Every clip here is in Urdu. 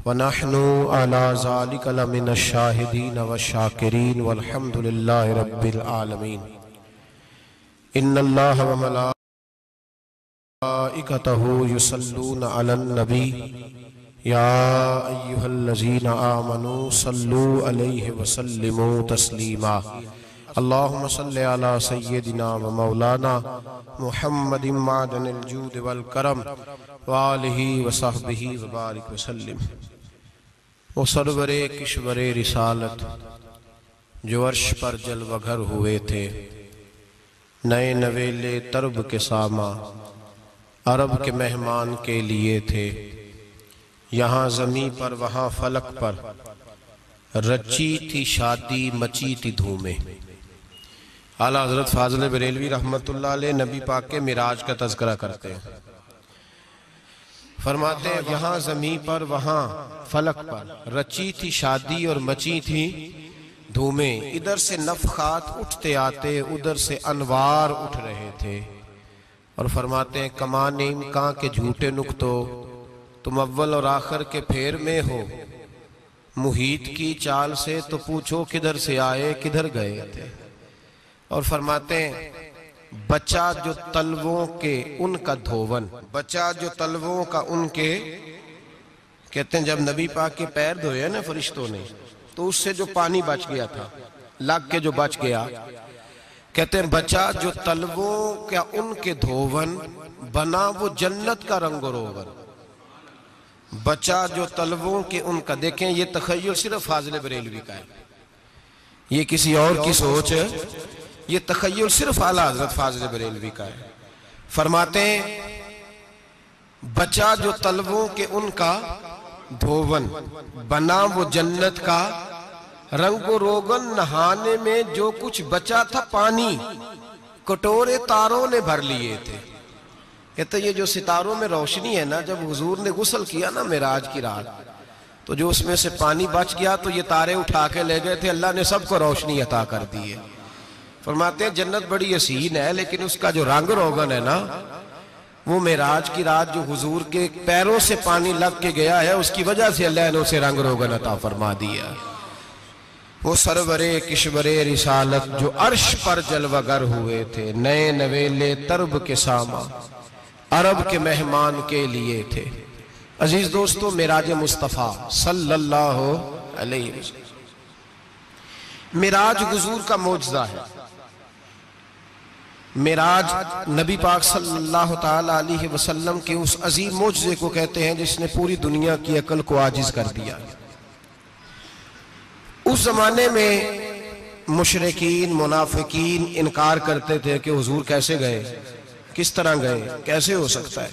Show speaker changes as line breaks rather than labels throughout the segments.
ونحن على ذلك لمن الشاهدين والشاكرين والحمد لله رب العالمين. إن الله وملائكته يصلون على النبي يا أيها الذين آمنوا صلوا عليه وسلموا تسليما. اللهم صل على سيدنا ومولانا محمد معدن الجود والكرم وآلہ وصحبہ وبارک وسلم. وہ سرور کشور رسالت جو عرش پر جلوہ گر ہوئے تھے، نئے نویلے ترب کے ساما عرب کے مہمان کے لیے تھے. یہاں زمین پر وہاں فلک پر رچی تھی شادی مچی تھی دھومیں. اعلیٰ حضرت فاضل بریلوی رحمت اللہ علیہ نبی پاک کے معراج کا تذکرہ کرتے ہیں. فرماتے ہیں یہاں زمین پر وہاں فلک پر رچی تھی شادی اور مچی تھی دھومیں. ادھر سے نفخات اٹھتے آتے ادھر سے انوار اٹھ رہے تھے. اور فرماتے ہیں کمان امکان کے جھوٹے نکتو تم اول اور آخر کے پھیر میں ہو. محیط کی چال سے تو پوچھو کدھر سے آئے کدھر گئے تھے. اور فرماتے ہیں بچہ جو تلووں کے ان کا دھوون، بچہ جو تلووں کا ان کے، کہتے ہیں جب نبی پاک کے پیر دھوئے نا فرشتوں نے تو اس سے جو پانی بچ گیا تھا لگ کے جو بچ گیا، کہتے ہیں بچہ جو تلووں کا ان کے دھوون بنا وہ جنت کا رنگ و روغن. بچہ جو تلووں کے ان کا، دیکھیں یہ تخیل صرف فاضل بریلوی کا ہے، یہ کسی اور کی سوچ ہے، یہ تخیل صرف اعلیٰ حضرت فاضل بریلوی کا ہے. فرماتے ہیں بچہ جو تلووں کے ان کا دھوون بنا وہ جنت کا رنگ و روغن. نہانے میں جو کچھ بچا تھا پانی کٹورے تاروں نے بھر لیے تھے. کہتے یہ جو ستاروں میں روشنی ہے نا، جب حضور نے غسل کیا نا معراج کی رات تو جو اس میں سے پانی بچ گیا تو یہ تارے اٹھا کے لے گئے تھے. اللہ نے سب کو روشنی عطا کر دی ہے. فرماتے ہیں جنت بڑی حسین ہے لیکن اس کا جو رنگ روغن ہے نا وہ معراج کی رات جو حضور کے پیروں سے پانی لگ کے گیا ہے اس کی وجہ سے اللہ نے اسے رنگ روغن عطا فرما دیا. وہ سرور کشور رسالت جو عرش پر جلوہ گر ہوئے تھے، نئے نویلے ترب کے ساما عرب کے مہمان کے لیے تھے. عزیز دوستو، معراج مصطفیٰ صلی اللہ علیہ وسلم معراج حضور کا معجزہ ہے. معراج نبی پاک صلی اللہ تعالی علیہ وسلم کے اس عظیم معجزے کو کہتے ہیں جس نے پوری دنیا کی عقل کو عاجز کر دیا. اس زمانے میں مشرکین منافقین انکار کرتے تھے کہ حضور کیسے گئے، کس طرح گئے، کیسے ہو سکتا ہے.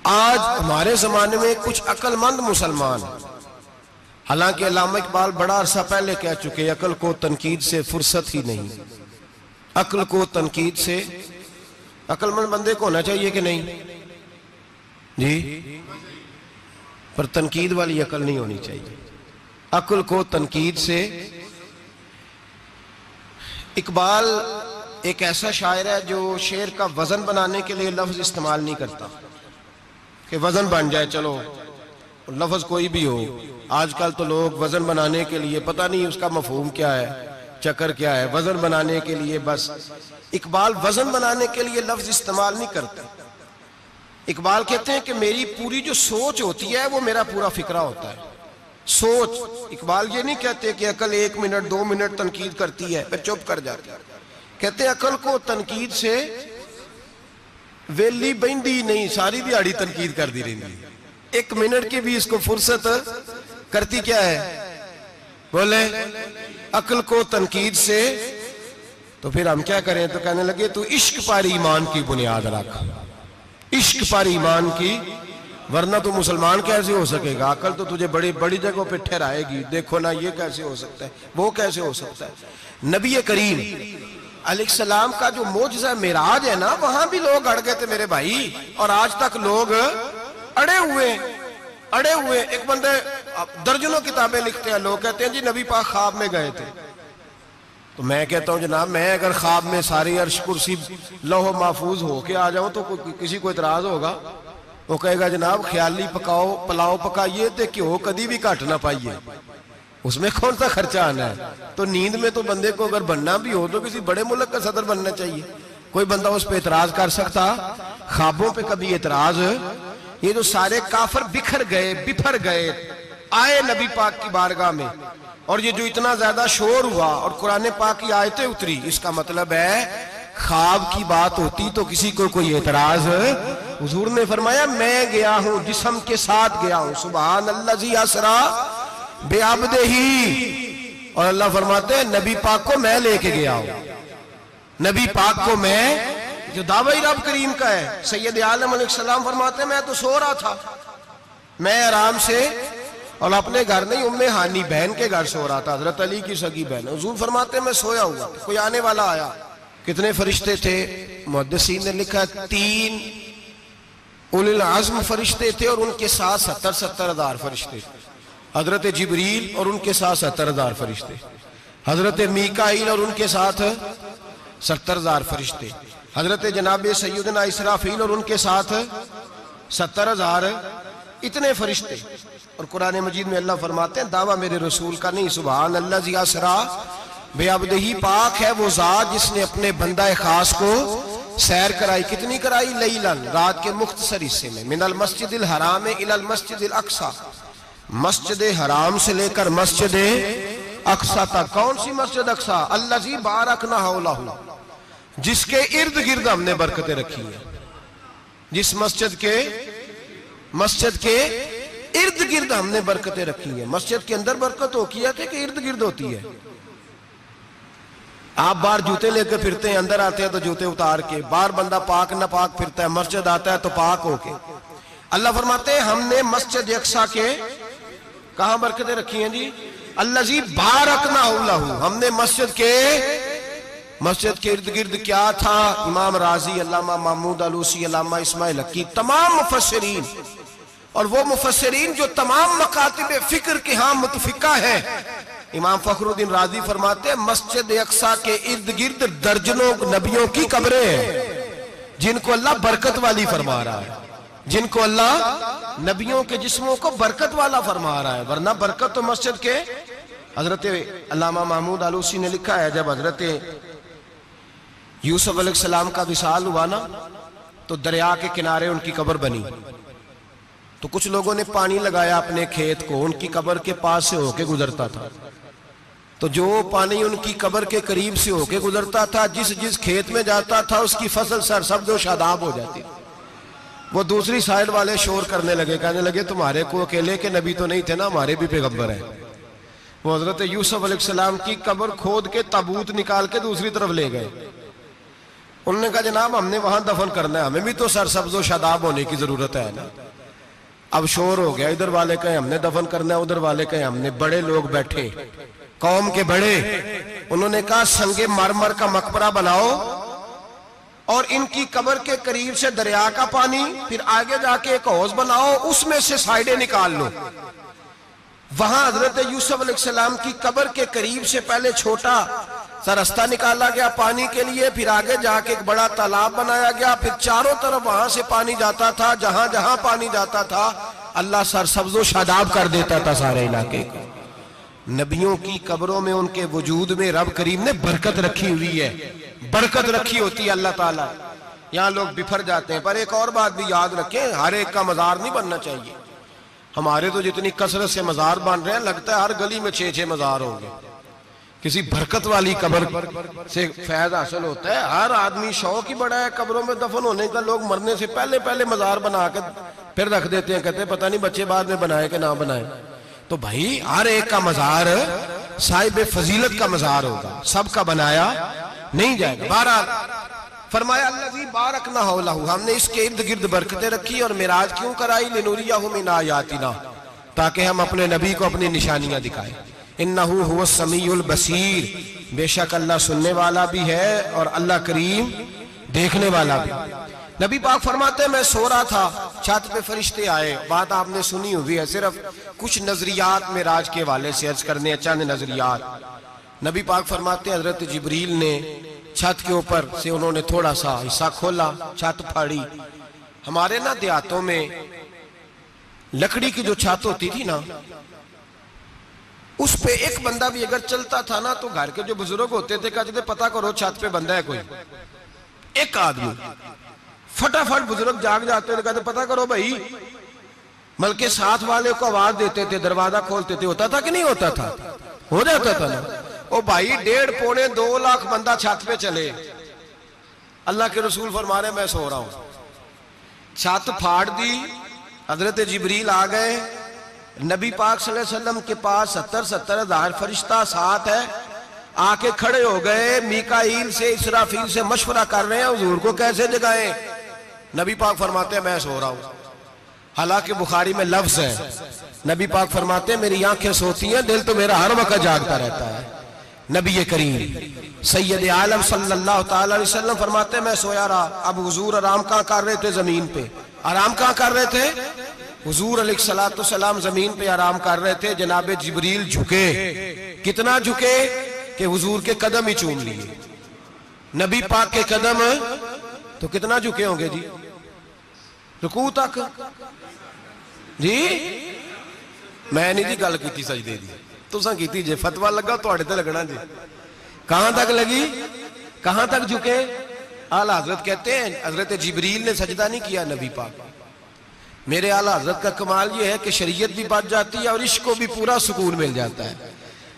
آج ہمارے زمانے میں کچھ عقل مند مسلمان، حالانکہ علامہ اقبال بڑا عرصہ پہلے کہہ چکے عقل کو تنقید سے فرصت ہی نہیں. عقل کو تنقید سے، عقل مند بندے کو ہونا چاہیے کہ نہیں جی، پر تنقید والی عقل نہیں ہونی چاہیے. عقل کو تنقید سے. اقبال ایک ایسا شاعر ہے جو شعر کا وزن بنانے کے لیے لفظ استعمال نہیں کرتا کہ وزن بن جائے، چلو لفظ کوئی بھی ہو. آج کل تو لوگ وزن بنانے کے لیے پتہ نہیں اس کا مفہوم کیا ہے، چکر کیا ہے، وزن بنانے کے لیے بس. اقبال وزن بنانے کے لیے لفظ استعمال نہیں کرتا. اقبال کہتے ہیں کہ میری پوری جو سوچ ہوتی ہے وہ میرا پورا فکرہ ہوتا ہے. سوچ. اقبال یہ نہیں کہتے کہ عقل 1 منٹ 2 منٹ تنقید کرتی ہے پھر چپ کر جاتی ہے. کہتے ہیں عقل کو تنقید سے ویلی بہندی نہیں، ساری دیہاڑی تنقید کر دی رہی. 1 منٹ کی بھی اس کو فرصت کرتی کیا ہے، بولے عقل کو تنقید سے. تو پھر ہم کیا کریں، تو کہنے لگے تو عشق پر ایمان کی بنیاد رکھ، عشق پر ایمان کی، ورنہ تو مسلمان کیسے ہو سکے گا. عقل تو تجھے بڑی بڑی جگہوں پہ ٹھہرائے گی، دیکھو نا یہ کیسے ہو سکتا ہے، وہ کیسے ہو سکتا ہے. نبی کریم علیہ السلام کا جو معجزہ معراج ہے نا وہاں بھی لوگ اڑ گئے تھے میرے بھائی، اور آج تک لوگ اڑے ہوئے. ایک بندے درجنوں کتابیں لکھتے ہیں، لوگ کہتے ہیں جی نبی پاک خواب میں گئے تھے. تو میں کہتا ہوں جناب میں اگر خواب میں ساری عرش کرسی لوح محفوظ ہو کے آ جاؤں تو کسی کو اعتراض ہوگا؟ وہ کہے گا جناب خیالی پکاؤ پلاؤ پکائیے تے گھیو کدی بھی گھٹ نہ پائیے، اس میں کون سا خرچہ آنا ہے؟ تو نیند میں تو بندے کو اگر بننا بھی ہو تو کسی بڑے ملک کا صدر بننا چاہیے. کوئی بندہ اس پہ اعتراض کر سکتا؟ خوابوں پہ کبھی اعتراض؟ یہ جو سارے کافر بکھر گئے آئے نبی پاک کی بارگاہ میں، اور یہ جو اتنا زیادہ شور ہوا اور قرآن پاک کی آیتیں اتری، اس کا مطلب ہے خواب کی بات ہوتی تو کسی کو کوئی اعتراض؟ حضور نے فرمایا میں گیا ہوں، جسم کے ساتھ گیا ہوں، سبحان الذی اسری بعبدہ، اور اللہ فرماتے ہیں نبی پاک کو میں لے کے گیا ہوں. نبی پاک کو میں، جو دعوی رب کریم کا ہے. سید عالم علیہ السلام فرماتے ہیں میں تو سو رہا تھا، میں آرام سے، اور اپنے گھر نہیں ام ہانی بہن کے گھر سو رہا تھا، حضرت علی کی سگی بہن. حضور فرماتے ہیں میں سویا ہوا، کوئی آنے والا آیا. کتنے فرشتے تھے؟ محدثین نے لکھا 3 اولی العزم فرشتے تھے، اور ان کے ساتھ 70 ہزار فرشتے. حضرت جبریل اور ان کے ساتھ 70 ہزار فرشتے، حضرت میکائیل اور ان کے ساتھ 70 ہزار فرشتے، حضرت جناب سیدنا اسرافیل اور ان کے ساتھ 70 ہزار، اتنے فرشتے. اور قرآن مجید میں اللہ فرماتے ہیں دعویٰ میرے رسول کا نہیں، سبحان الذی اسری بعبدہ، پاک ہے وہ ذات جس نے اپنے بندہ خاص کو سیر کرائی. کتنی کرائی؟ لیلاً، رات کے مختصر حصے میں، من المسجد الحرام الی المسجد الاقصی، مسجد حرام سے لے کر مسجد اقصی تک. کون سی مسجد اقصی؟ الذی بارکنا حولہ، جس کے ارد گرد ہم نے برکتیں رکھی ہیں. جس مسجد کے ارد گرد ہم نے برکتیں رکھی ہیں. مسجد کے اندر برکت ہوتی ہے کہ ارد گرد ہوتی ہے؟ آپ باہر جوتے لے کے پھرتے ہیں، اندر آتے ہیں تو جوتے اتار کے، باہر بندہ پاک نہ پاک پھرتا ہے، مسجد آتا ہے تو پاک ہو کے. اللہ فرماتے ہیں ہم نے مسجد اقصی کے کہاں برکتیں رکھی ہیں جی؟ الذی بارکنا حولہ، ہم نے مسجد کے ارد گرد کیا تھا؟ امام راضی، علامہ محمود آلوسی، علامہ اسماعیل حقی، تمام مفسرین، اور وہ مفسرین جو تمام مکاتب فکر کے ہاں متفقہ ہیں. امام فخر الدین رازی فرماتے ہیں مسجد اقصی کے ارد گرد درجنوں نبیوں کی قبریں ہیں جن کو اللہ برکت والی فرما رہا ہے، جن کو اللہ نبیوں کے جسموں کو برکت والا فرما رہا ہے. ورنہ برکت تو مسجد کے. حضرت علامہ محمود آلوسی نے لکھا ہے جب حضرت یوسف علیہ السلام کا وصال ہوا نا تو دریا کے کنارے ان کی قبر بنی، تو کچھ لوگوں نے پانی لگایا اپنے کھیت کو، ان کی قبر کے پاس سے ہو کے گزرتا تھا، تو جو پانی ان کی قبر کے قریب سے ہو کے گزرتا تھا، جس کھیت میں جاتا تھا اس کی فصل سرسبز و شاداب ہو جاتی. وہ دوسری سائیڈ والے شور کرنے لگے، کہنے لگے تمہارے کو اکیلے کے نبی تو نہیں تھے نا، ہمارے بھی پیغمبر ہیں. وہ حضرت یوسف علیہ السلام کی قبر کھود کے تابوت نکال کے دوسری طرف لے گئے. انہوں نے کہا جناب ہم نے وہاں دفن کرنا ہے، ہمیں بھی تو سرسبز و شاداب ہونے کی ضرورت ہے نا. اب شور ہو گیا، ادھر والے کہیں ہم نے دفن کرنا ہے، ادھر والے کہیں ہم نے. بڑے لوگ بیٹھے، قوم کے بڑے، انہوں نے کہا سنگ مرمر کا مقبرہ بناؤ اور ان کی قبر کے قریب سے دریا کا پانی، پھر آگے جا کے ایک حوض بناؤ، اس میں سے سائیڈیں نکال لو. وہاں حضرت یوسف علیہ السلام کی قبر کے قریب سے پہلے چھوٹا سا راستہ نکالا گیا پانی کے لیے، پھر آگے جا کے ایک بڑا تالاب بنایا گیا، پھر چاروں طرف وہاں سے پانی جاتا تھا. جہاں جہاں پانی جاتا تھا اللہ سرسبز و شاداب کر دیتا تھا سارے علاقے کو. نبیوں کی قبروں میں ان کے وجود میں رب کریم نے برکت رکھی ہوئی ہے، برکت رکھی ہوتی ہے اللہ تعالیٰ. یہاں لوگ بفر جاتے ہیں. پر ایک اور بات بھی یاد رکھیں، ہر ایک کا مزار نہیں بننا چاہیے. ہمارے تو جتنی کثرت سے مزار بن رہے ہیں لگتا ہے ہر گلی میں 6 مزار ہوں گے. کسی برکت والی قبر سے فیض حاصل ہوتا ہے. ہر آدمی شوق ہی بڑا ہے قبروں میں دفن ہونے کا. لوگ مرنے سے پہلے مزار بنا کے پھر رکھ دیتے ہیں، کہتے ہیں پتہ نہیں بچے بعد میں بنائے کہ نہ بنائے. تو بھائی ہر ایک کا مزار صاحب فضیلت کا مزار ہوگا، سب کا بنایا نہیں جائے گا. بہرحال فرمایا الذی بارکنا حولہ، ہم نے اس کے ارد گرد برکتیں رکھی. اور معراج کیوں کرائی؟ لنوریہ من آیاتنا، تاکہ ہم اپنے نبی کو اپنی نشانیاں دکھائیں. انہ هو السمیع البصیر، بے شک اللہ سننے والا بھی ہے اور اللہ کریم دیکھنے والا بھی. نبی پاک فرماتے ہیں میں سو رہا تھا، چھت پہ فرشتے آئے. بات آپ نے سنی ہوئی ہے، صرف کچھ نظریات معراج کے حوالے سے عرض کرنے، چند نظریات. نبی پاک فرماتے ہیں حضرت جبریل نے چھت کے اوپر سے انہوں نے تھوڑا سا حصہ کھولا، چھت پھاڑی، ہمارے نا دیہاتوں میں لکڑی کی جو چھت ہوتی تھی نا، اس پہ ایک بندہ بھی اگر چلتا تھا نا تو گھر کے جو بزرگ ہوتے تھے کہتے تھے پتہ کرو چھت پہ بندہ ہے کوئی. ایک آدمی فٹافٹ بزرگ جاگ جاتے تھے، کہتے پتہ کرو بھائی، بلکہ ساتھ والے کو آواز دیتے تھے، دروازہ کھولتے تھے. ہوتا تھا کہ نہیں ہوتا تھا؟ ہو جاتا تھا نا. او بھائی 1.5 پونے 2 لاکھ بندہ چھت پہ چلے، اللہ کے رسول فرما رہے ہیں میں سو رہا ہوں. چھت پھاڑ دی، حضرت جبریل آ گئے، نبی پاک صلی اللہ علیہ وسلم کے پاس 70 ہزار فرشتہ ساتھ ہے، آ کے کھڑے ہو گئے، میکائیل سے اسرافیل سے مشورہ کر رہے ہیں حضور کو کیسے جگائیں. نبی پاک فرماتے ہیں میں سو رہا ہوں. حالانکہ بخاری میں لفظ ہے، نبی پاک فرماتے ہیں میری آنکھیں سوتی ہیں، دل تو میرا ہر وقت جاگتا رہتا ہے. نبی کریم سید عالم صلی اللہ تعالی علیہ وسلم فرماتے ہیں میں سویا رہا. اب حضور آرام کہاں کر رہے تھے؟ زمین پہ. آرام کہاں کر رہے تھے؟ حضور علیہ السلام زمین پہ آرام کر رہے تھے. جناب جبریل جھکے. کتنا جھکے کہ حضور کے قدم ہی چوم لیے. نبی پاک کے قدم تو کتنا جھکے ہوں گے جی؟ رکوع تک. جی میں نہیں جی گل کی سجدے دی، تساں کیتی جے فتویٰ لگا تواڈے تے لگنا جی. کہاں تک لگی؟ کہاں تک جھکے؟ اعلیٰ حضرت کہتے ہیں حضرت جبریل نے سجدہ نہیں کیا نبی پاک. میرے اعلیٰ حضرت کا کمال یہ ہے کہ شریعت بھی بچ جاتی ہے اور عشق کو بھی پورا سکون مل جاتا ہے.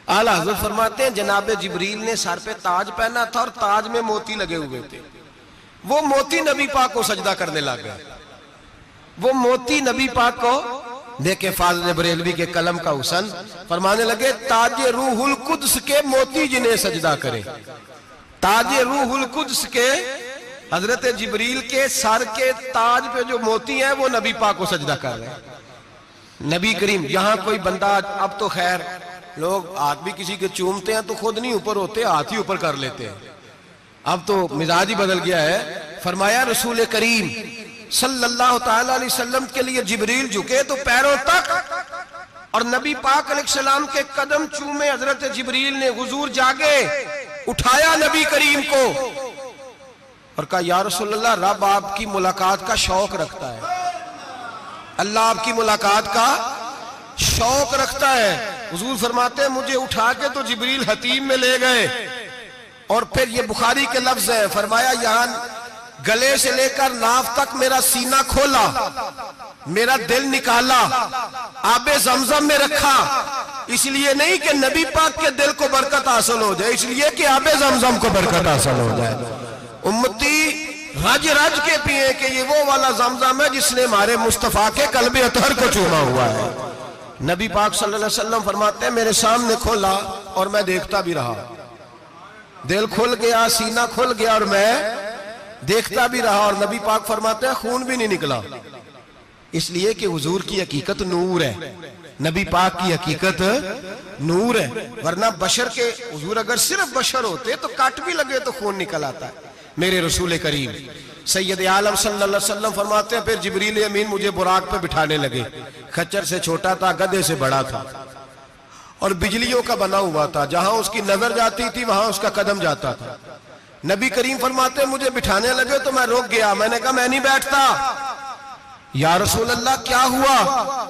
اعلیٰ حضرت فرماتے ہیں جناب جبریل نے سر پہ تاج پہنا تھا اور تاج میں موتی لگے ہوئے تھے. وہ موتی نبی پاک کو سجدہ کرنے لگ گئے. وہ موتی نبی پاک کو دیکھیں. فاضل بریلوی کے قلم کا حسن فرمانے لگے تاج روح القدس کے موتی جنہیں سجدہ کرے. تاج روح القدس کے حضرت جبریل کے سر کے تاج پہ جو موتی ہیں وہ نبی پاک کو سجدہ کر رہے ہیں. نبی کریم یہاں کوئی بندہ، اب تو خیر لوگ ہاتھ بھی کسی کے چومتے ہیں تو خود نہیں اوپر ہوتے، ہاتھ ہی اوپر کر لیتے ہیں. اب تو مزاج ہی بدل گیا ہے. فرمایا رسول کریم صلی اللہ تعالی علیہ وسلم کے لیے جبریل جھکے تو پیروں تک، اور نبی پاک علیہ السلام کے قدم چومے. حضرت جبریل نے حضور جاگے، اٹھایا نبی کریم کو اور کہا یا رسول اللہ رب آپ کی ملاقات کا شوق رکھتا ہے. اللہ آپ کی ملاقات کا شوق رکھتا ہے. حضور فرماتے ہیں مجھے اٹھا کے تو جبریل حتیم میں لے گئے، اور پھر یہ بخاری کے لفظ ہے، فرمایا یہاں گلے سے لے کر ناف تک میرا سینہ کھولا، میرا دل نکالا، آب زمزم میں رکھا. اس لیے نہیں کہ نبی پاک کے دل کو برکت حاصل ہو جائے، اس لیے کہ آب زمزم کو برکت حاصل ہو جائے. امتی رج رج کے پیئے کہ یہ وہ والا زمزم ہے جس نے ہمارے مصطفیٰ کے قلب اطہر کو چوما ہوا ہے. نبی پاک صلی اللہ علیہ وسلم فرماتے ہیں میرے سامنے کھولا اور میں دیکھتا بھی رہا. دل کھل گیا، سینہ کھل گیا اور میں دیکھتا بھی رہا. اور نبی پاک فرماتے ہیں خون بھی نہیں نکلا، اس لیے کہ حضور کی حقیقت نور ہے. نبی پاک کی حقیقت نور ہے. ورنہ بشر کے حضور اگر صرف بشر ہوتے تو کٹ بھی لگے تو خون نکل آتا ہے. میرے رسول کریم سید عالم صلی اللہ علیہ وسلم فرماتے ہیں پھر جبریل امین مجھے براق پہ بٹھانے لگے. خچر سے چھوٹا تھا، گدھے سے بڑا تھا، اور بجلیوں کا بنا ہوا تھا. جہاں اس کی نظر جاتی تھی وہاں اس کا قدم جاتا تھا. نبی کریم فرماتے ہیں مجھے بٹھانے لگے تو میں رک گیا. میں نے کہا میں نہیں بیٹھتا. یا رسول اللہ کیا ہوا؟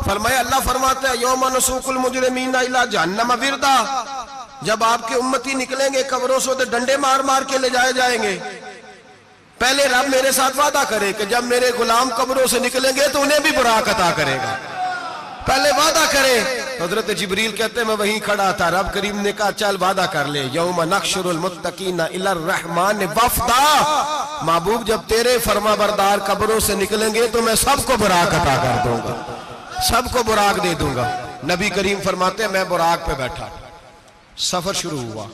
فرمایا اللہ فرماتا ہے یوم نسوق المجرمین الی جہنم وردا. جب آپ کے امتی نکلیں گے قبروں سے تو ڈنڈے مار مار کے لے جائے جائیں گے. پہلے رب میرے ساتھ وعدہ کرے کہ جب میرے غلام قبروں سے نکلیں گے تو انہیں بھی براق عطا کرے گا. پہلے وعدہ کرے. حضرت جبریل کہتے ہیں میں وہیں کھڑا تھا. رب کریم نے کہا چل وعدہ کر لے یوم نحشر المتقین الی الرحمن وفدا. محبوب جب تیرے فرما بردار قبروں سے نکلیں گے تو میں سب کو براق عطا کر دوں گا، سب کو براق دے دوں گا. نبی کریم فرماتے ہیں میں براق پہ بیٹھا. سفر شروع ہوا.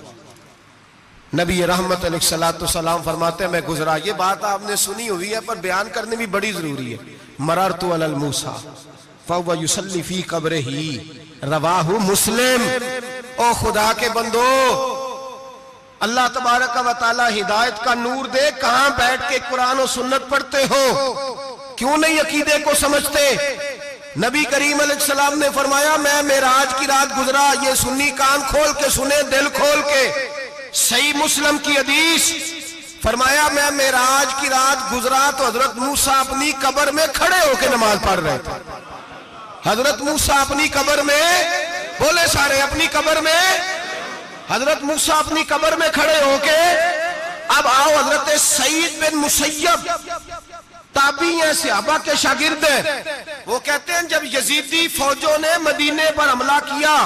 نبی رحمت علیہ السلام فرماتے ہیں میں گزرا. یہ بات آپ نے سنی ہوئی ہے پر بیان کرنے بھی بڑی ضروری ہے. مررت علی الموسیٰ فَهُوَ يُصَلِّ فِي قَبْرِهِ رواہ مسلم. او خدا کے بندو، اللہ تبارک و تعالی ہدایت کا نور دے. کہاں بیٹھ کے قرآن و سنت پڑھتے ہو؟ کیوں نہیں عقیدے کو سمجھتے؟ نبی کریم علیہ السلام نے فرمایا میں معراج کی رات گزرا. یہ سنی کان کھول کے سنے، دل کھول کے. صحیح مسلم کی حدیث فرمایا میں معراج کی رات گزرا تو حضرت موسیٰ اپنی قبر میں کھڑے ہو کے نماز پڑھ رہے تھے. حضرت موسیٰ اپنی قبر میں, بولے سارے, اپنی قبر میں, حضرت موسیٰ اپنی قبر میں کھڑے ہو کے. اب آؤ, حضرت سعید بن مسیب تابعی ہیں, صحابہ کے شاگرد ہیں, وہ کہتے ہیں جب یزیدی فوجوں نے مدینے پر حملہ کیا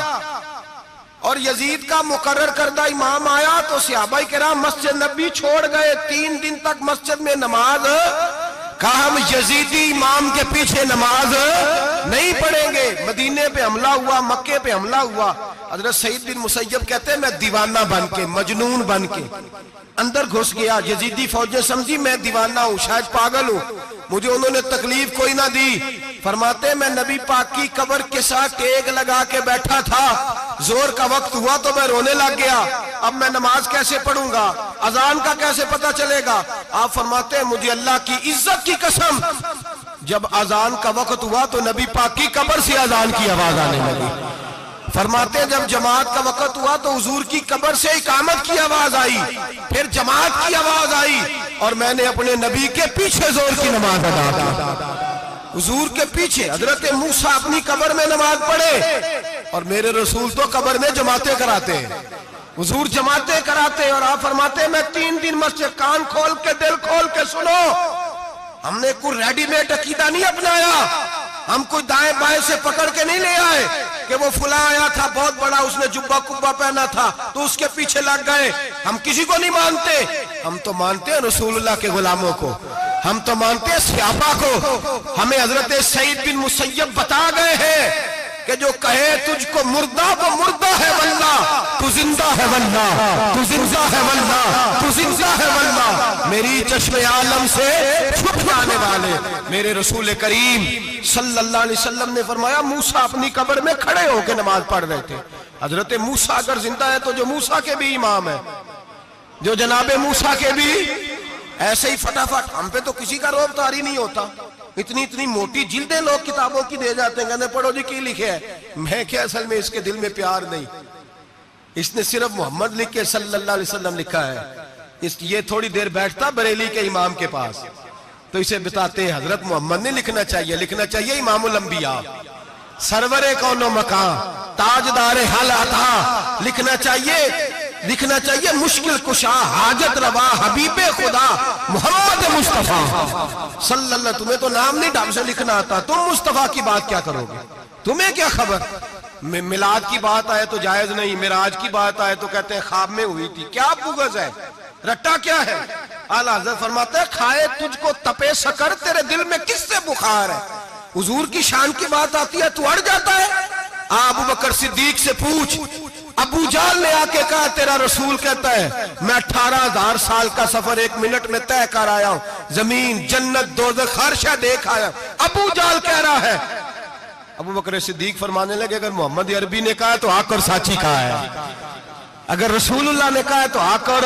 اور یزید کا مقرر کردہ امام آیا تو صحابہ کرام مسجد نبی چھوڑ گئے. 3 دن تک مسجد میں نماز, کہا ہم یزیدی امام کے پیچھے نماز نہیں پڑھیں گے. مدینے پہ حملہ ہوا, مکے پہ حملہ ہوا. حضرت سعید بن مسیب کہتے ہیں میں دیوانہ بن کے, مجنون بن کے اندر گھس گیا. یزیدی فوجیں سمجھی میں دیوانہ ہوں, شاید پاگل ہوں, مجھے انہوں نے تکلیف کوئی نہ دی. فرماتے ہیں میں نبی پاک کی قبر کے ساتھ ٹیک لگا کے بیٹھا تھا, زور کا وقت ہوا تو میں رونے لگ گیا. اب میں نماز کیسے پڑھوں گا, اذان کا کیسے پتہ چلے گا. آپ فرماتے ہیں مجھے اللہ کی عزت کی قسم, جب اذان کا وقت ہوا تو نبی پاک کی قبر سے اذان کی آواز آنے لگی. فرماتے ہیں جب جماعت کا وقت ہوا تو حضور کی قبر سے اقامت کی آواز آئی, پھر جماعت کی آواز آئی, اور میں نے اپنے نبی کے پیچھے زور کی نماز ادا کی. حضور کے پیچھے حضرت موسیٰ اپنی قبر میں نماز پڑھے, اور میرے رسول تو قبر میں جماعتیں کراتے ہیں. حضور جماعتیں کراتے, اور آپ فرماتے ہیں میں 3 دن مسجد, کان کھول کے دل کھول کے سنو, ہم نے کوئی ریڈی میڈ عقیدہ نہیں اپنایا, ہم کوئی دائیں بائیں سے پکڑ کے نہیں لے آئے کہ وہ فلاں آیا تھا بہت بڑا, اس نے جبہ کبہ پہنا تھا تو اس کے پیچھے لگ گئے. ہم کسی کو نہیں مانتے, ہم تو مانتے ہیں رسول اللہ کے غلاموں کو, ہم تو مانتے ہیں صحابہ کو. ہمیں حضرت سعید بن مسیب بتا گئے ہیں کہ جو کہے تجھ کو مردہ وہ مردہ ہے واللہ, تو زندہ ہے واللہ, تو زندہ ہے واللہ, تو زندہ ہے واللہ. میری چشم عالم سے چھپ جانے والے میرے رسول کریم صلی اللہ علیہ وسلم نے فرمایا موسیٰ اپنی قبر میں کھڑے ہو کے نماز پڑھ رہے تھے. حضرت موسیٰ اگر زندہ ہے تو جو موسیٰ کے بھی امام ہے, جو جناب موسیٰ کے بھی, ایسے ہی فٹافٹ. ہم پہ تو کسی کا روب طاری نہیں ہوتا, اتنی موٹی جلدیں لوگ کتابوں کی دے جاتے ہیں, کہتے ہیں پڑھو جی کی لکھے ہے. میں کیا, اصل میں اس کے دل میں پیار نہیں, اس نے صرف محمد لکھ کے صلی اللہ علیہ وسلم لکھا ہے. یہ تھوڑی دیر بیٹھتا بریلی کے امام کے پاس تو اسے بتاتے ہیں حضرت محمد نے لکھنا چاہیے, لکھنا چاہیے امام الانبیاء, سرور کون و مکان, تاجدار حل عطا, لکھنا چاہیے مشکل کشا, حاجت روا, حبیب خدا محمد مصطفیٰ صلی اللہ. تمہیں تو نام نہیں ڈھنگ سے لکھنا آتا, تم مصطفیٰ کی بات کیا کرو گے, تمہیں کیا خبر. میلاد کی بات آئے تو جائز نہیں, معراج کی بات آئے تو کہتے ہیں خواب میں ہوئی تھی. کیا بغض ہے, رٹا کیا ہے. اعلیٰ حضرت فرماتے ہیں کھائے تجھ کو تپے سکر, تیرے دل میں کس سے بخار ہے. حضور کی شان کی بات آتی ہے تو اڑ جاتا ہے. ابو بکر صدیق سے پوچھ, ابو جال نے آ کے کہا تیرا رسول کہتا ہے میں 18,000 سال کا سفر 1 منٹ میں طے کر آیا ہوں, زمین جنت دوزخ ہر شے دیکھ آیا. ابو جال کہہ رہا ہے. ابو بکر صدیق فرمانے لگے اگر محمد عربی نے کہا ہے تو آ کر ساچی کہا ہے, اگر رسول اللہ نے کہا ہے تو آ کر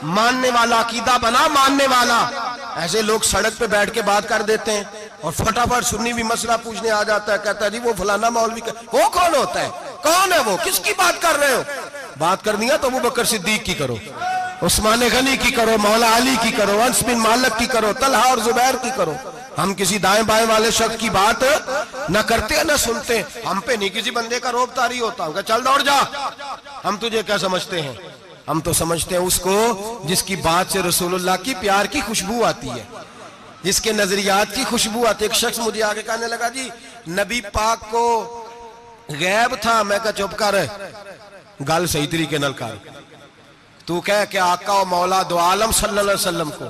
ماننے والا, عقیدہ بنا ماننے والا. ایسے لوگ سڑک پہ بیٹھ کے بات کر دیتے ہیں اور فٹافٹ سنی بھی مسئلہ پوچھنے آ جاتا ہے, کہتا ہے جی وہ فلانا مولوی, وہ کون ہوتا ہے, کون ہے وہ, کس کی بات کر رہے ہو. بات کرنی ہے تو ابو بکر صدیق کی کرو, عثمان غنی کی کرو, مولا علی کی کرو, انس بن مالک کی کرو, طلحہ اور زبیر کی کرو. ہم کسی دائیں بائیں والے شخص کی بات نہ کرتے نہ سنتے. ہم پہ نہیں کسی بندے کا روب طاری ہوتا, کہ چل دوڑ جا, ہم تجھے کیا سمجھتے ہیں. ہم تو سمجھتے ہیں اس کو جس کی بات سے رسول اللہ کی پیار کی خوشبو آتی ہے, جس کے نظریات کی خوشبو آتی ہے. ایک شخص مجھے آگے کہنے لگا جی نبی پاک کو غیب تھا. میں کہا چپ کر, گل صحیح طریقے نال کر. تو کہہ کہ آقا و مولا دو عالم صلی اللہ علیہ وسلم کو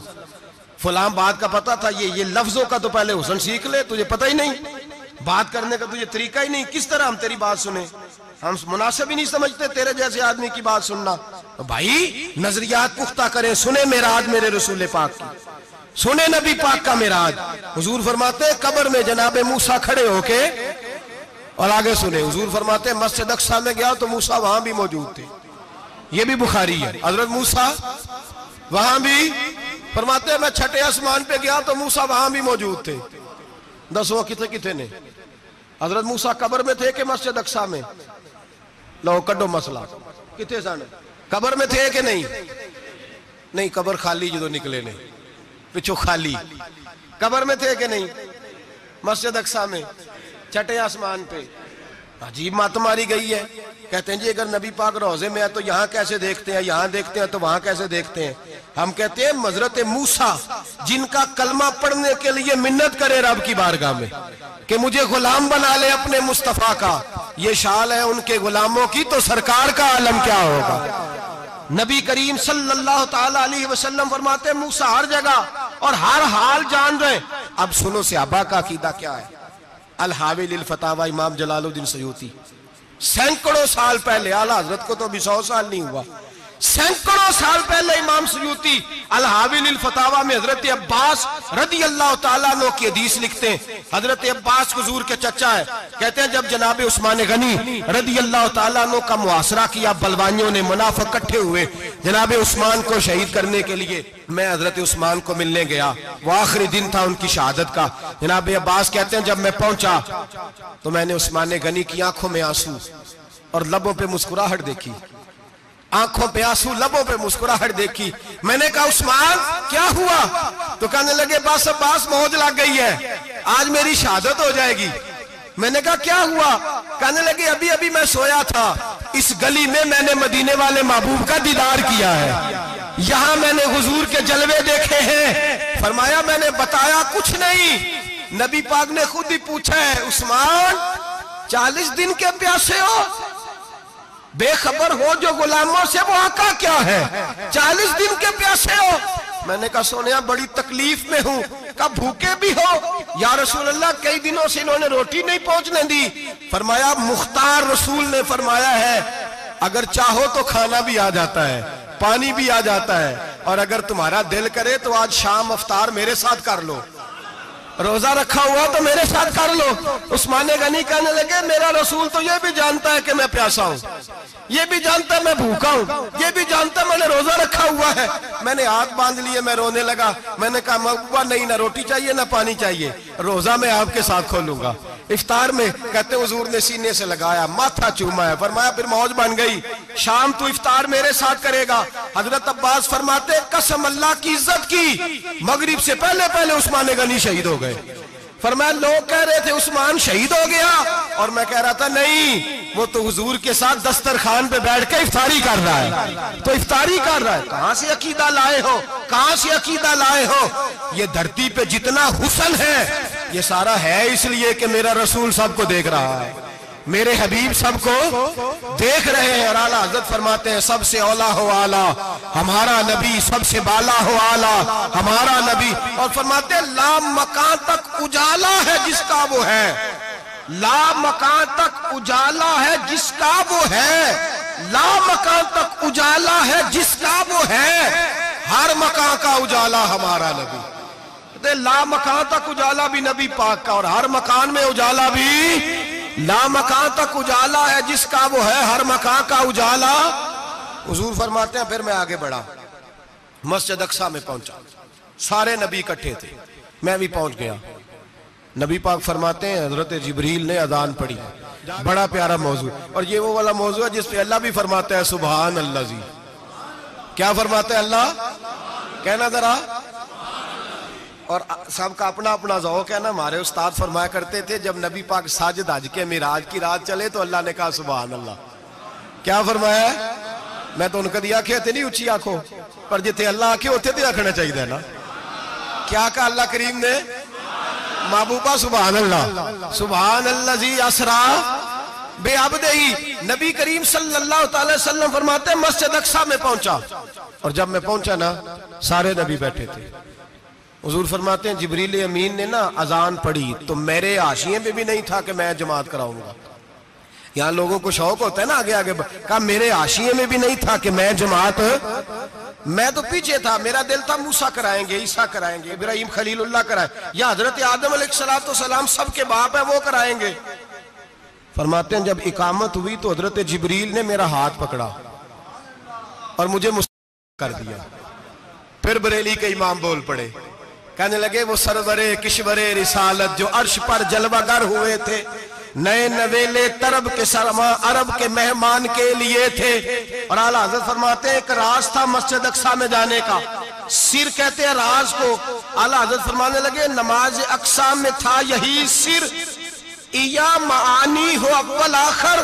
فلاں بات کا پتہ تھا, یہ لفظوں کا تو پہلے حسن سیکھ لے, تجھے پتہ ہی نہیں, بات کرنے کا تجھے طریقہ ہی نہیں, کس طرح ہم تیری بات سنیں. ہم مناسب ہی نہیں سمجھتے تیرے جیسے آدمی کی بات سننا. بھائی نظریات پختہ کریں, سنیں معراج میرے رسول پاک کی, سنیں نبی پاک کا معراج. حضور فرماتے ہیں قبر میں جناب موسیٰ کھڑے ہو کے, اور آگے سنیں حضور فرماتے ہیں مسجد اقصیٰ میں گیا تو موسیٰ وہاں بھی موجود تھے. یہ بھی بخاری ہے. حضرت موسیٰ وہاں بھی, فرماتے ہیں میں چھٹے آسمان پہ گیا تو موسیٰ وہاں بھی موجود تھے. دسو کتنے نے, حضرت موسیٰ قبر میں تھے کہ مسجد اقصیٰ میں؟ لو کڈو مسئلہ, کتنے سن, قبر میں تھے کہ نہیں؟ نہیں قبر خالی جدو نکلے نے پچھو خالی قبر میں تھے کہ نہیں مسجد اقصی میں چھٹے آسمان پہ عجیب مات ماری گئی ہے کہتے ہیں جی اگر نبی پاک روضے میں ہے تو یہاں کیسے دیکھتے ہیں یہاں دیکھتے ہیں تو وہاں کیسے دیکھتے ہیں ہم کہتے ہیں حضرت موسیٰ جن کا کلمہ پڑھنے کے لیے منت کرے رب کی بارگاہ میں کہ مجھے غلام بنا لے اپنے مصطفیٰ کا یہ شال ہے ان کے غلاموں کی تو سرکار کا عالم کیا ہوگا نبی کریم صلی اللہ تعالیٰ علیہ وسلم فرماتے ہیں موسیٰ ہر جگہ اور ہر حال جان رہے اب سنو صحابہ کا عقیدہ کیا ہے الحاوی للفتاوی امام جلال الدین سیوطی سینکڑوں سال پہلے اعلیٰ حضرت کو تو ابھی 100 سال نہیں ہوا سینکڑوں سال پہلے امام سیوطی الحاوی للفتاوی میں حضرت عباس رضی اللہ تعالیٰ عنہ کی حدیث لکھتے ہیں حضرت عباس حضور کے چچا ہے کہتے ہیں جب جناب عثمان غنی رضی اللہ تعالیٰ عنہ کا محاصرہ کیا بلوانیوں نے منافق اکٹھے ہوئے جناب عثمان کو شہید کرنے کے لیے میں حضرت عثمان کو ملنے گیا وہ آخری دن تھا ان کی شہادت کا جناب عباس کہتے ہیں جب میں پہنچا تو میں نے عثمان غنی کی آنکھوں میں آنسو اور لبوں پہ مسکراہٹ دیکھی آنکھوں پہ آنسو لبوں پہ مسکراہٹ دیکھی میں نے کہا عثمان کیا ہوا تو کہنے لگے بس عباس موج لگ گئی ہے آج میری شہادت ہو جائے گی میں نے کہا کیا ہوا کہنے لگے ابھی ابھی میں سویا تھا اس گلی میں میں نے مدینے والے محبوب کا دیدار کیا ہے یہاں میں نے حضور کے جلوے دیکھے ہیں فرمایا میں نے بتایا کچھ نہیں نبی پاک نے خود ہی پوچھا ہے عثمان 40 دن کے پیاسے ہو بے خبر ہو جو غلاموں سے وہ آقا کیا ہے 40 دن کے پیاسے ہو میں نے کہا سونیا بڑی تکلیف میں ہوں کہا بھوکے بھی ہو یا رسول اللہ کئی دنوں سے انہوں نے روٹی نہیں پہنچنے دی فرمایا مختار رسول نے فرمایا ہے اگر چاہو تو کھانا بھی آ جاتا ہے پانی بھی آ جاتا ہے اور اگر تمہارا دل کرے تو آج شام افطار میرے ساتھ کر لو روزہ رکھا ہوا تو میرے ساتھ کر لو عثمان غنی کہنے لگے میرا رسول تو یہ بھی جانتا ہے کہ میں پیاسا ہوں یہ بھی جانتا ہے میں بھوکا ہوں یہ بھی جانتا ہے میں نے روزہ رکھا ہوا ہے میں نے ہاتھ باندھ لیے میں رونے لگا میں نے کہا محبوبہ نہیں نہ روٹی چاہیے نہ پانی چاہیے روزہ میں آپ کے ساتھ کھولوں گا افطار میں کہتے حضور نے سینے سے لگایا ماتھا چوما ہے فرمایا پھر موج بن گئی شام تو افطار میرے ساتھ کرے گا حضرت عباس فرماتے قسم اللہ کی عزت کی مغرب سے پہلے پہلے عثمان غنی شہید ہو گئے فرمایا لوگ کہہ رہے تھے عثمان شہید ہو گیا اور میں کہہ رہا تھا نہیں وہ تو حضور کے ساتھ دسترخوان پہ بیٹھ کے افطاری کر رہا ہے تو افطاری کر رہا ہے کہاں سے عقیدہ لائے ہو کہاں سے عقیدہ لائے ہو یہ دھرتی پہ جتنا حسن ہے یہ سارا ہے اس لیے کہ میرا رسول سب کو دیکھ رہا ہے میرے حبیب سب کو دیکھ رہے ہیں اور اعلیٰ حضرت فرماتے ہیں سب سے اولا ہو اعلیٰ ہمارا نبی سب سے بالا ہو اعلیٰ ہمارا نبی اور فرماتے ہیں لا مکان تک اجالا ہے جس کا وہ ہے لا مکان تک اجالا ہے جس کا وہ ہے لا مکان تک اجالا ہے جس کا وہ ہے ہر مکان کا اجالا ہمارا نبی لا مکان تک اجالا بھی نبی پاک کا اور ہر مکان میں اجالا بھی لا مکان تک اجالا ہے جس کا وہ ہے ہر مکان کا اجالا حضور فرماتے ہیں پھر میں آگے بڑھا مسجد اقصی میں پہنچا سارے نبی اکٹھے تھے میں بھی پہنچ گیا نبی پاک فرماتے ہیں حضرت جبریل نے اذان پڑھی بڑا پیارا موضوع اور یہ وہ والا موضوع ہے جس پہ اللہ بھی فرماتا ہے سبحان اللہ زی کیا فرماتا ہے اللہ کہنا ذرا اور سب کا اپنا اپنا ذوق ہے نا ہمارے استاد فرمایا کرتے تھے جب نبی پاک ساجد حج کے معراج کی رات چلے تو اللہ نے کہا سبحان اللہ کیا فرمایا ہے میں تو ان کا دیا آنکھیں تھے نہیں اچھی آنکھوں پر جتنے اللہ آنکھیں ہوتے تھے رکھنا چاہیے نا کیا کہا اللہ کریم نے محبوبہ سبحان اللہ زی اسرا بے عبدہی نبی کریم صلی اللہ تعالی وسلم فرماتے ہیں مسجد اقصی میں پہنچا اور جب میں پہنچا نا سارے نبی بیٹھے تھے حضور فرماتے ہیں جبریل امین نے نا اذان پڑھی تو میرے حاشیے میں بھی نہیں تھا کہ میں جماعت کراؤں گا یہاں لوگوں کو شوق ہوتا ہے نا آگے آگے کہا میرے حاشیے میں بھی نہیں تھا کہ میں جماعت میں تو پیچھے تھا میرا دل تھا موسیٰ کرائیں گے عیسیٰ کرائیں گے ابراہیم خلیل اللہ کرائیں یا حضرت آدم علیہ السلام سب کے باپ ہے وہ کرائیں گے فرماتے ہیں جب اقامت ہوئی تو حضرت جبریل نے میرا ہاتھ پکڑا اور مجھے کر دیا پھر بریلی کے امام بول پڑے کہنے لگے وہ سرور کشور رسالت جو عرش پر جلوہ گر ہوئے تھے نئے نویلے طرب کے سرما عرب کے مہمان کے لیے تھے. اور اعلیٰ حضرت فرماتے ہیں ایک راز تھا مسجد اقصی میں جانے کا. سر کہتے ہیں راز کو. اعلیٰ حضرت فرمانے لگے نماز اقصی میں تھا یہی سر. یا معانی ہو اول آخر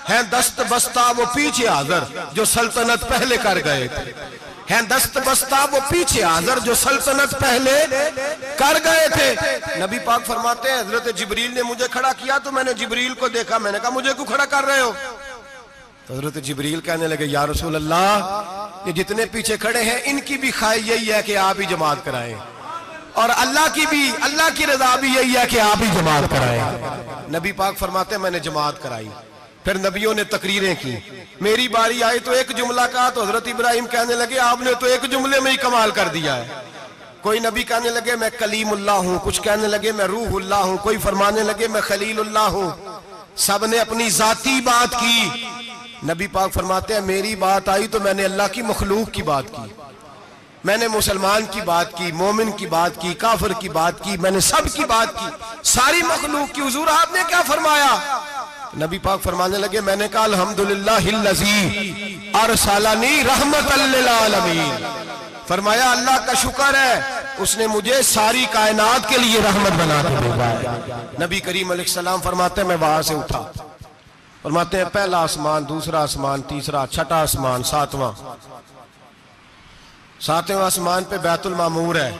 ہیں دست بستہ وہ پیچھے حاضر جو سلطنت پہلے کر گئے تھے. ہیں دست بستہ وہ پیچھے حاضر جو سلطنت پہلے کر گئے تھے. نبی پاک فرماتے ہیں حضرت جبریل نے مجھے کھڑا کیا تو میں نے جبریل کو دیکھا. میں نے کہا مجھے کیوں کھڑا کر رہے ہو؟ تو حضرت جبریل کہنے لگے یا رسول اللہ یہ جتنے پیچھے کھڑے ہیں ان کی بھی خواہش یہی ہے کہ آپ ہی جماعت کرائیں, اور اللہ کی رضا بھی یہی ہے کہ آپ ہی جماعت کرائیں. نبی پاک فرماتے ہیں میں نے جماعت کرائی. پھر نبیوں نے تقریریں کی. میری باری آئی تو ایک جملہ کہا تو حضرت ابراہیم کہنے لگے آپ نے تو ایک جملے میں ہی کمال کر دیا ہے. کوئی نبی کہنے لگے میں کلیم اللہ ہوں, کچھ کہنے لگے میں روح اللہ ہوں, کوئی فرمانے لگے میں خلیل اللہ ہوں. سب نے اپنی ذاتی بات کی. نبی پاک فرماتے ہیں میری بات آئی تو میں نے اللہ کی مخلوق کی بات کی. میں نے مسلمان کی بات کی, مومن کی بات کی, کافر کی بات کی, میں نے سب کی بات کی, ساری مخلوق کی. حضور آپ نے کیا فرمایا؟ نبی پاک فرمانے لگے میں نے کہا الحمدللہ الذی ارسلنی رحمت للعالمین. فرمایا اللہ کا شکر ہے اس نے مجھے ساری کائنات کے لیے رحمت بنا کے بھیجا ہے. نبی کریم علیہ السلام فرماتے ہیں میں وہاں سے اٹھا. فرماتے ہیں پہلا آسمان, دوسرا آسمان, تیسرا, چھٹا آسمان, ساتواں آسمان پہ بیت المعمور ہے.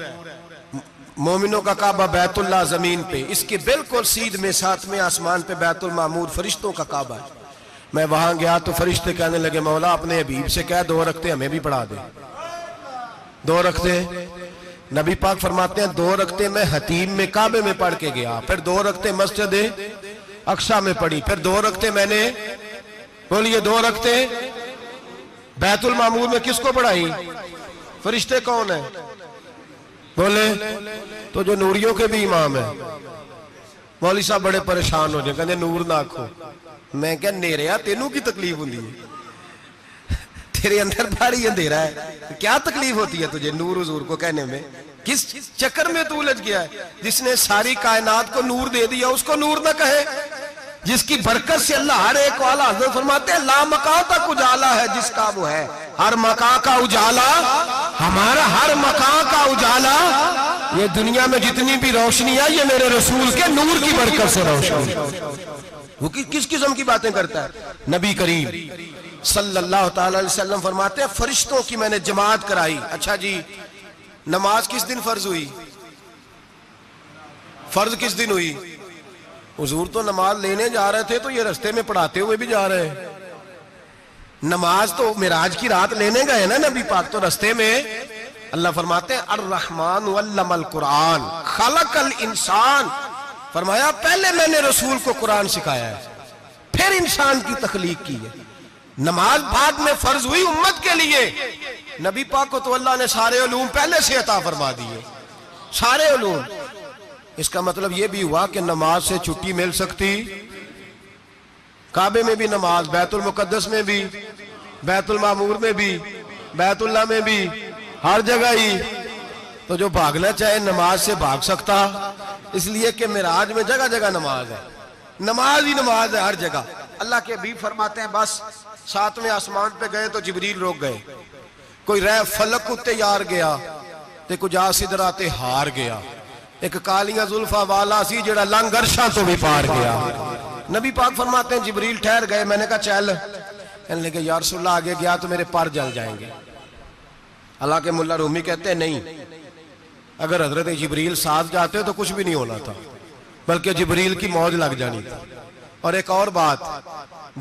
مومنوں کا کعبہ بیت اللہ زمین پہ, اس کے بالکل سیدھ میں ساتویں آسمان پہ بیت المعمور فرشتوں کا کعبہ ہے. میں وہاں گیا تو فرشتے کہنے لگے مولا اپنے حبیب سے کہہ 2 رکعتیں ہمیں بھی پڑھا دے. 2 رکعتیں. نبی پاک فرماتے ہیں 2 رکعتیں میں حتیم میں کعبے میں پڑھ کے گیا, پھر 2 رکعتیں مسجد اقصی میں پڑھی, پھر 2 رکعتیں میں نے بولیے 2 رکعتیں بیت المعمور میں کس کو پڑھائی؟ فرشتے کون ہیں بولے؟ تو جو نوریوں کے بھی امام ہیں. مولوی صاحب بڑے پریشان ہو جائیں, کہنے نور نہ آکھو. میں کہا نیریا تینوں کی تکلیف ہوندی ہے, تیرے اندر بھاری اندھیرا ہے, کیا تکلیف ہوتی ہے تجھے نور حضور کو کہنے میں؟ کس چکر میں تو الجھ گیا ہے؟ جس نے ساری کائنات کو نور دے دیا اس کو نور نہ کہے؟ جس کی برکت سے اللہ ہر ایک والا. حضرت فرماتے ہیں لا مکان تک اجالا ہے جس کا وہ ہے, ہر مکان کا اجالا ہمارا, ہر مکان کا اجالا. یہ دنیا میں جتنی بھی روشنی ہے یہ میرے رسول کے نور کی برکت سے روشنی. وہ کس قسم کی باتیں کرتا ہے؟ نبی کریم صلی اللہ تعالی علیہ وسلم فرماتے ہیں فرشتوں کی میں نے جماعت کرائی. اچھا جی نماز کس دن فرض ہوئی؟ فرض کس دن ہوئی؟ حضور تو نماز لینے جا رہے تھے تو یہ رستے میں پڑھاتے ہوئے بھی جا رہے ہیں. نماز تو معراج کی رات لینے گئے نا نبی پاک, تو رستے میں اللہ فرماتے ہیں الرحمن علم القرآن خلق الانسان. فرمایا پہلے میں نے رسول کو قرآن سکھایا ہے, پھر انسان کی تخلیق کی ہے. نماز بعد میں فرض ہوئی امت کے لیے. نبی پاک کو تو اللہ نے سارے علوم پہلے سے عطا فرما دیے, سارے علوم. اس کا مطلب یہ بھی ہوا کہ نماز سے چھٹی مل سکتی. کعبے میں بھی نماز, بیت المقدس میں بھی, بیت المعمور میں بھی, بیت اللہ میں بھی, ہر جگہ ہی. تو جو بھاگنا چاہے نماز سے بھاگ سکتا, اس لیے کہ معراج میں جگہ جگہ نماز ہے, نماز ہی نماز ہے ہر جگہ. اللہ کے حبیب فرماتے ہیں بس 7ویں آسمان پہ گئے تو جبریل روک گئے. کوئی رہ فلک اتے یار گیا تے کجا سدرا تے ہار گیا. ایک کالیاں زلفاں والا سی جڑا لنگ عرشاں تو بھی پار گیا. نبی پاک فرماتے ہیں جبریل ٹھہر گئے. میں نے کہا چل, کہنے لگے یا رسول اللہ آگے گیا تو میرے پر جل جائیں گے. حالانکہ ملا رومی کہتے ہیں نہیں, اگر حضرت جبریل ساتھ جاتے تو کچھ بھی نہیں ہونا تھا, بلکہ جبریل کی موج لگ جانی تھی. اور ایک اور بات,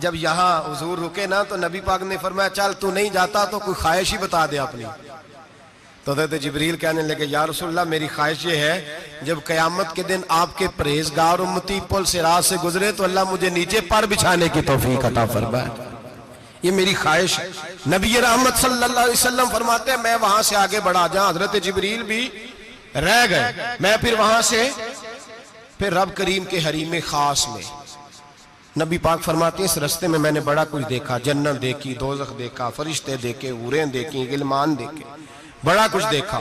جب یہاں حضور رکے نا تو نبی پاک نے فرمایا چل تو نہیں جاتا تو کوئی خواہش ہی بتا دے اپنی. تو حضرت جبریل کہنے لگے یا رسول اللہ میری خواہش یہ ہے جب قیامت کے دن آپ کے پرہیزگار امتی پل صراط سے گزرے تو اللہ مجھے نیچے پر بچھانے کی توفیق عطا فرمائے. یہ میری خواہش ہے. نبی رحمت صلی اللہ علیہ وسلم فرماتے ہیں میں وہاں سے آگے بڑھا جہاں حضرت جبریل بھی رہ گئے, میں پھر وہاں سے پھر رب کریم کے حریم خاص میں. نبی پاک فرماتے ہیں اس رستے میں میں نے بڑا کچھ دیکھا, جنت دیکھی, دوزخ دیکھا, فرشتے دیکھے, حوریں دیکھی, غلمان دیکھے, بڑا کچھ دیکھا.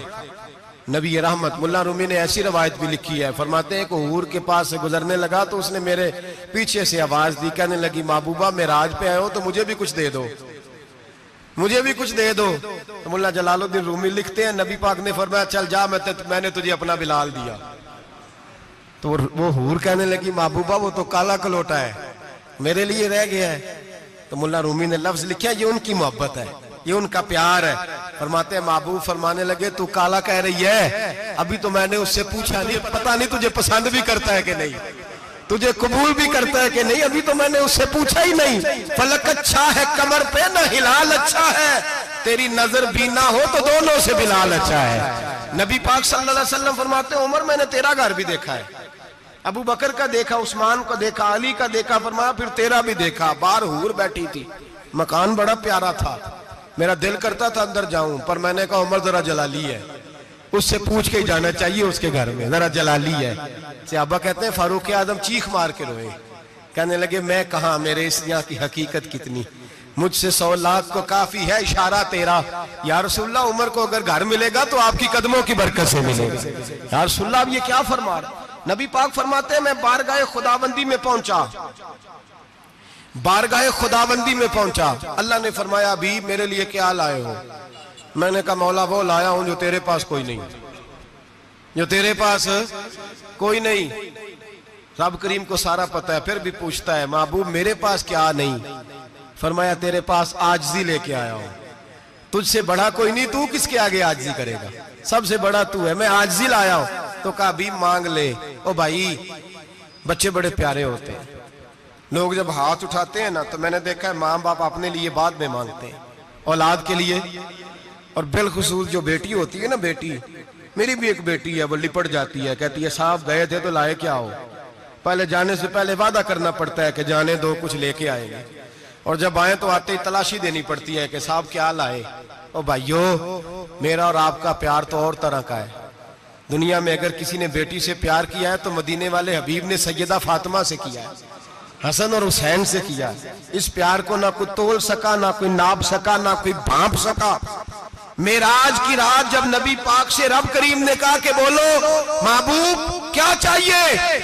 نبی رحمت ملا رومی نے ایسی روایت بھی لکھی ہے، فرماتے ہیں کہ حور کے پاس سے گزرنے لگا تو اس نے میرے پیچھے سے آواز دی، کہنے لگی محبوبہ معراج پہ آئے ہو تو مجھے بھی کچھ دے دو، مجھے بھی کچھ دے دو۔ تو ملا جلال الدین رومی لکھتے ہیں نبی پاک نے فرمایا چل جا، میں نے تجھے اپنا بلال دیا۔ تو وہ حور کہنے لگی محبوبہ وہ تو کالا کلوٹا ہے، میرے لیے رہ گیا ہے۔ تو ملا رومی نے لفظ لکھا یہ ان کی محبت ہے، یہ ان کا پیار ہے۔ فرماتے ہیں محبوب فرمانے لگے تو کالا کہہ رہی ہے، ابھی تو میں نے اس سے پوچھا نہیں، پتہ نہیں تجھے پسند بھی کرتا ہے کہ نہیں، تجھے قبول بھی کرتا ہے کہ نہیں، ابھی تو میں نے اس سے پوچھا ہی نہیں۔ فلک اچھا ہے کمر پہ نہ ہلال اچھا ہے، تیری نظر بھی نہ ہو تو دونوں سے بلال اچھا ہے۔ نبی پاک صلی اللہ علیہ وسلم فرماتے ہیں عمر میں نے تیرا گھر بھی دیکھا ہے، ابو بکر کا دیکھا، عثمان کو دیکھا، علی کا دیکھا، فرمایا پھر تیرا بھی دیکھا۔ باہر حور بیٹھی تھی، مکان بڑا پیارا تھا، میرا دل کرتا تھا اندر جاؤں، پر میں نے کہا عمر ذرا جلالی ہے، اس سے پوچھ کے ہی جانا چاہیے اس کے گھر میں، ذرا جلالی ہے۔ صحابہ کہتے ہیں فاروق اعظم چیخ مار کے روئے، کہنے لگے میں کہاں، میرے اس یہاں کی حقیقت کتنی، مجھ سے 100 لاکھ کو کافی ہے اشارہ تیرا۔ یا رسول اللہ عمر کو اگر گھر ملے گا تو آپ کی قدموں کی برکت سے ملے گا۔ یا رسول اللہ اب یہ کیا فرما رہا؟ نبی پاک فرماتے ہیں میں بارگاہ خداوندی میں پہنچا، بارگاہ خداوندی میں پہنچا، اللہ نے فرمایا ابھی میرے لیے کیا لائے ہو؟ میں نے کہا مولا وہ لایا ہوں جو تیرے پاس کوئی نہیں، جو تیرے پاس کوئی نہیں۔ رب کریم کو سارا پتہ ہے، پھر بھی پوچھتا ہے محبوب میرے پاس کیا نہیں؟ فرمایا تیرے پاس عاجزی لے کے آیا ہوں، تجھ سے بڑا کوئی نہیں، تو کس کے آگے عاجزی کرے گا، سب سے بڑا تو ہے، میں عاجزی لایا ہوں۔ تو کہا بھی مانگ لے۔ او بھائی بچے بڑے پیارے ہوتے ہیں، لوگ جب ہاتھ اٹھاتے ہیں نا تو میں نے دیکھا ہے ماں باپ اپنے لیے بعد میں مانگتے ہیں، اولاد کے لیے، اور بالخصوص جو بیٹی ہوتی ہے نا، بیٹی میری بھی ایک بیٹی ہے، وہ لپٹ جاتی ہے، کہتی ہے صاحب گئے تھے تو لائے کیا ہو؟ پہلے جانے سے پہلے وعدہ کرنا پڑتا ہے کہ جانے دو کچھ لے کے آئیں گے، اور جب آئیں تو آتے ہی تلاشی دینی پڑتی ہے کہ صاحب کیا لائے۔ او بھائیو میرا اور آپ کا پیار تو اور طرح کا ہے، دنیا میں اگر کسی نے بیٹی سے پیار کیا ہے تو مدینے والے حبیب نے سیدہ فاطمہ سے کیا ہے، حسن اور حسین سے کیا۔ اس پیار کو نہ کوئی تول سکا، نہ کوئی ناپ سکا، نہ کوئی بھانپ سکا۔ معراج کی رات جب نبی پاک سے رب کریم نے کہا کہ بولو محبوب کیا چاہیے،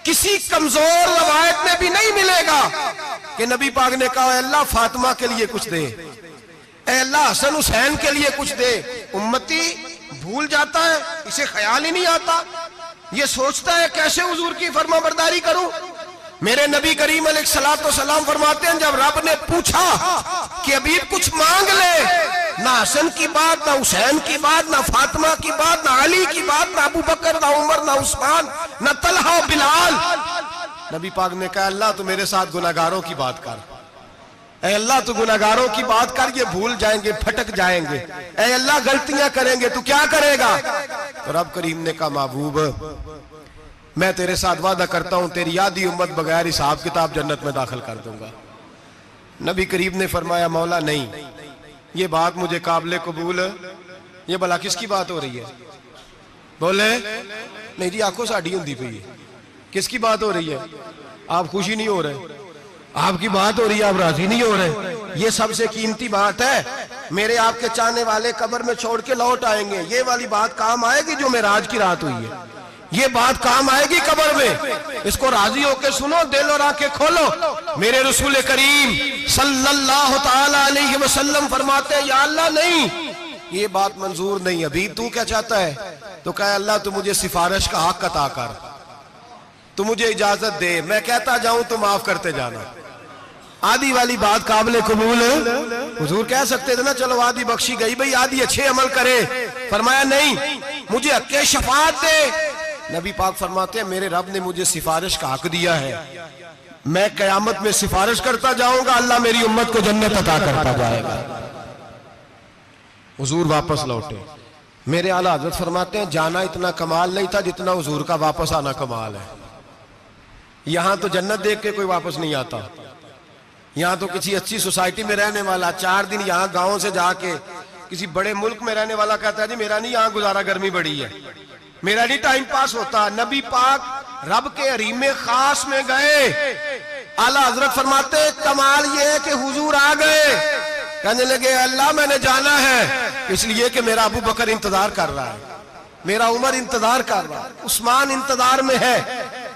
کسی کمزور روایت میں بھی نہیں ملے گا کہ نبی پاک نے کہا اے اللہ فاطمہ کے لیے کچھ دے، اے اللہ حسن حسین کے لیے کچھ دے۔ امتی بھول جاتا ہے، اسے خیال ہی نہیں آتا، یہ سوچتا ہے کیسے حضور کی فرما برداری کروں۔ میرے نبی کریم علیہ السلام فرماتے ہیں جب رب نے پوچھا کہ ابھی کچھ مانگ لے، نہ حسن کی بات، نہ حسین کی بات، نہ فاطمہ کی بات، نہ علی کی بات، نہ ابو بکر، نہ عمر، نہ عثمان، نہ طلحہ و بلال، نبی پاک نے کہا اللہ تو میرے ساتھ گناہگاروں کی بات کر، اے اللہ تو گناہگاروں کی بات کر، یہ بھول جائیں گے، پھٹک جائیں گے، اے اللہ غلطیاں کریں گے تو کیا کرے گا؟ تو رب کریم نے کہا محبوب میں تیرے ساتھ وعدہ کرتا ہوں تیری آدھی امت بغیر حساب کتاب جنت میں داخل کر دوں گا۔ نبی کریم نے فرمایا مولا نہیں، یہ بات مجھے قابل قبول، یہ بھلا کس کی بات ہو رہی ہے؟ بولے نہیں جی آنکھوں ساڑھی ہوندی پئی ہے، کس کی بات ہو رہی ہے؟ آپ خوشی نہیں ہو رہے، آپ کی بات ہو رہی ہے، آپ راضی نہیں ہو رہے، یہ سب سے قیمتی بات ہے۔ میرے آپ کے چاہنے والے قبر میں چھوڑ کے لوٹ آئیں گے، یہ والی بات کام آئے گی جو معراج کی رات ہوئی ہے، یہ بات کام آئے گی قبر میں، اس کو راضی ہو کے سنو، دل اور آنکھیں کھولو۔ میرے رسول کریم صلی اللہ تعالی علیہ وسلم فرماتے ہیں یا اللہ نہیں، یہ بات منظور نہیں، ابھی تو کیا چاہتا ہے؟ تو کہا اللہ تو مجھے سفارش کا حق عطا کر، تو مجھے اجازت دے، میں کہتا جاؤں تو معاف کرتے جانا۔ آدھی والی بات قابل قبول، حضور کہہ سکتے تھے نا چلو آدھی بخشی گئی بھئی آدھی اچھے عمل کرے، فرمایا نہیں مجھے حق شفاعت دے۔ نبی پاک فرماتے ہیں میرے رب نے مجھے سفارش کا حق دیا ہے، میں قیامت میں سفارش کرتا جاؤں گا، اللہ میری امت کو جنت عطا کرتا جائے گا۔ حضور واپس لوٹے، میرے اعلیٰ حضرت فرماتے ہیں جانا اتنا کمال نہیں تھا جتنا حضور کا واپس آنا کمال ہے۔ یہاں تو جنت دیکھ کے کوئی واپس نہیں آتا، یہاں تو کسی اچھی سوسائٹی میں رہنے والا 4 دن یہاں گاؤں سے جا کے کسی بڑے ملک میں رہنے والا کہتا ہے جی میرا نہیں یہاں گزارا، گرمی بڑی ہے، میرا نہیں ٹائم پاس ہوتا۔ نبی پاک رب کے حریم خاص میں گئے، اعلیٰ حضرت فرماتے کمال یہ ہے کہ حضور آ گئے، کہنے لگے اللہ میں نے جانا ہے، اس لیے کہ میرا ابو بکر انتظار کر رہا ہے، میرا عمر انتظار کر رہا ہے، عثمان انتظار میں ہے،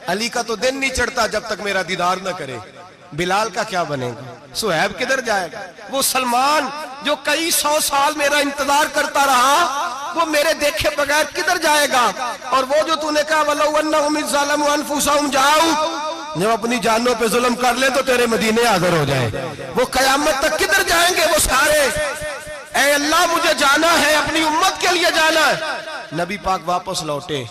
علی کا تو دن نہیں چڑھتا جب تک میرا دیدار نہ کرے، بلال کا کیا بنے گا، صہیب کدھر جائے گا، وہ سلمان جو کئی 100 سال میرا انتظار کرتا رہا وہ میرے دیکھے بغیر کدھر جائے گا، اور وہ جو تو نے کہا وَلَوْ أَنَّهُمْ إِذْ ظَلَمُوا أَنفُسَهُمْ جَاءُوكَ، جب اپنی جانوں پہ ظلم کر لیں تو تیرے مدینے حاضر ہو جائیں، وہ قیامت تک کدھر جائیں گے وہ سارے، اے اللہ مجھے جانا ہے، اپنی امت کے لیے جانا ہے۔ نبی پاک واپس لوٹے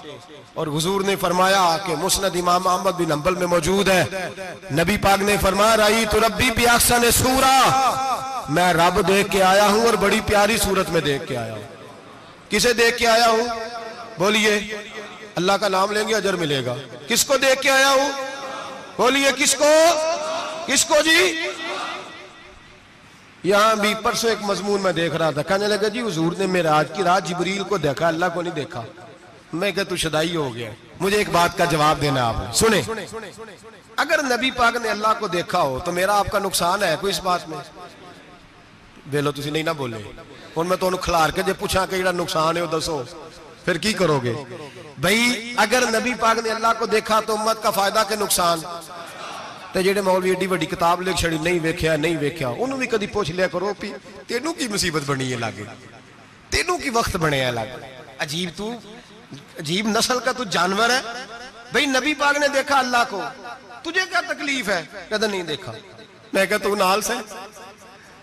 اور حضور نے فرمایا کہ مسند امام احمد بن حنبل میں موجود ہے، نبی پاک نے فرمایا رأیت ربی بأحسن صورہ، میں رب دیکھ کے آیا ہوں اور بڑی پیاری صورت میں دیکھ کے آیا ہوں۔ کسے دیکھ کے آیا ہوں؟ بولیے، اللہ کا نام لیں گے اجر ملے گا۔ کس کو دیکھ کے آیا ہوں؟ بولیے کس کو؟ کس کو جی؟ یہاں بھی پرسوں ایک مضمون میں دیکھ رہا تھا، کہنے لگا جی حضور نے معراج کی رات جبریل کو دیکھا، اللہ کو نہیں دیکھا۔ میں کہا تو شدائی ہو گیا، مجھے ایک بات کا جواب دینا آپ نے، سنیں، اگر نبی پاک نے اللہ کو دیکھا ہو تو میرا آپ کا نقصان ہے کوئی اس بات میں؟ بیلو تسی نہیں نہ بولے، اور میں تو انہوں کھلار کے جے پوچھا کہ یہ نقصان ہے وہ دسو، پھر کی کرو گے؟ بھئی اگر نبی پاک نے اللہ کو دیکھا تو امت کا فائدہ کے نقصان؟ تے جیڑے مولوی ایڈی وڈی کتاب لکھ چھڑی نہیں ویکھیا نہیں ویکھیا، انہوں بھی کدی پوچھ لیا کرو پی تینوں کی مصیبت بنی ہے لاگے، تینوں کی وقت بنے ہیں لاگے، عجیب تو عجیب نسل کا تو جانور ہے۔ بھئی نبی پاک نے دیکھا اللہ کو، تجھے کیا تکلیف ہے؟ کہتا نہیں دیکھا۔ میں کہا تو نال سے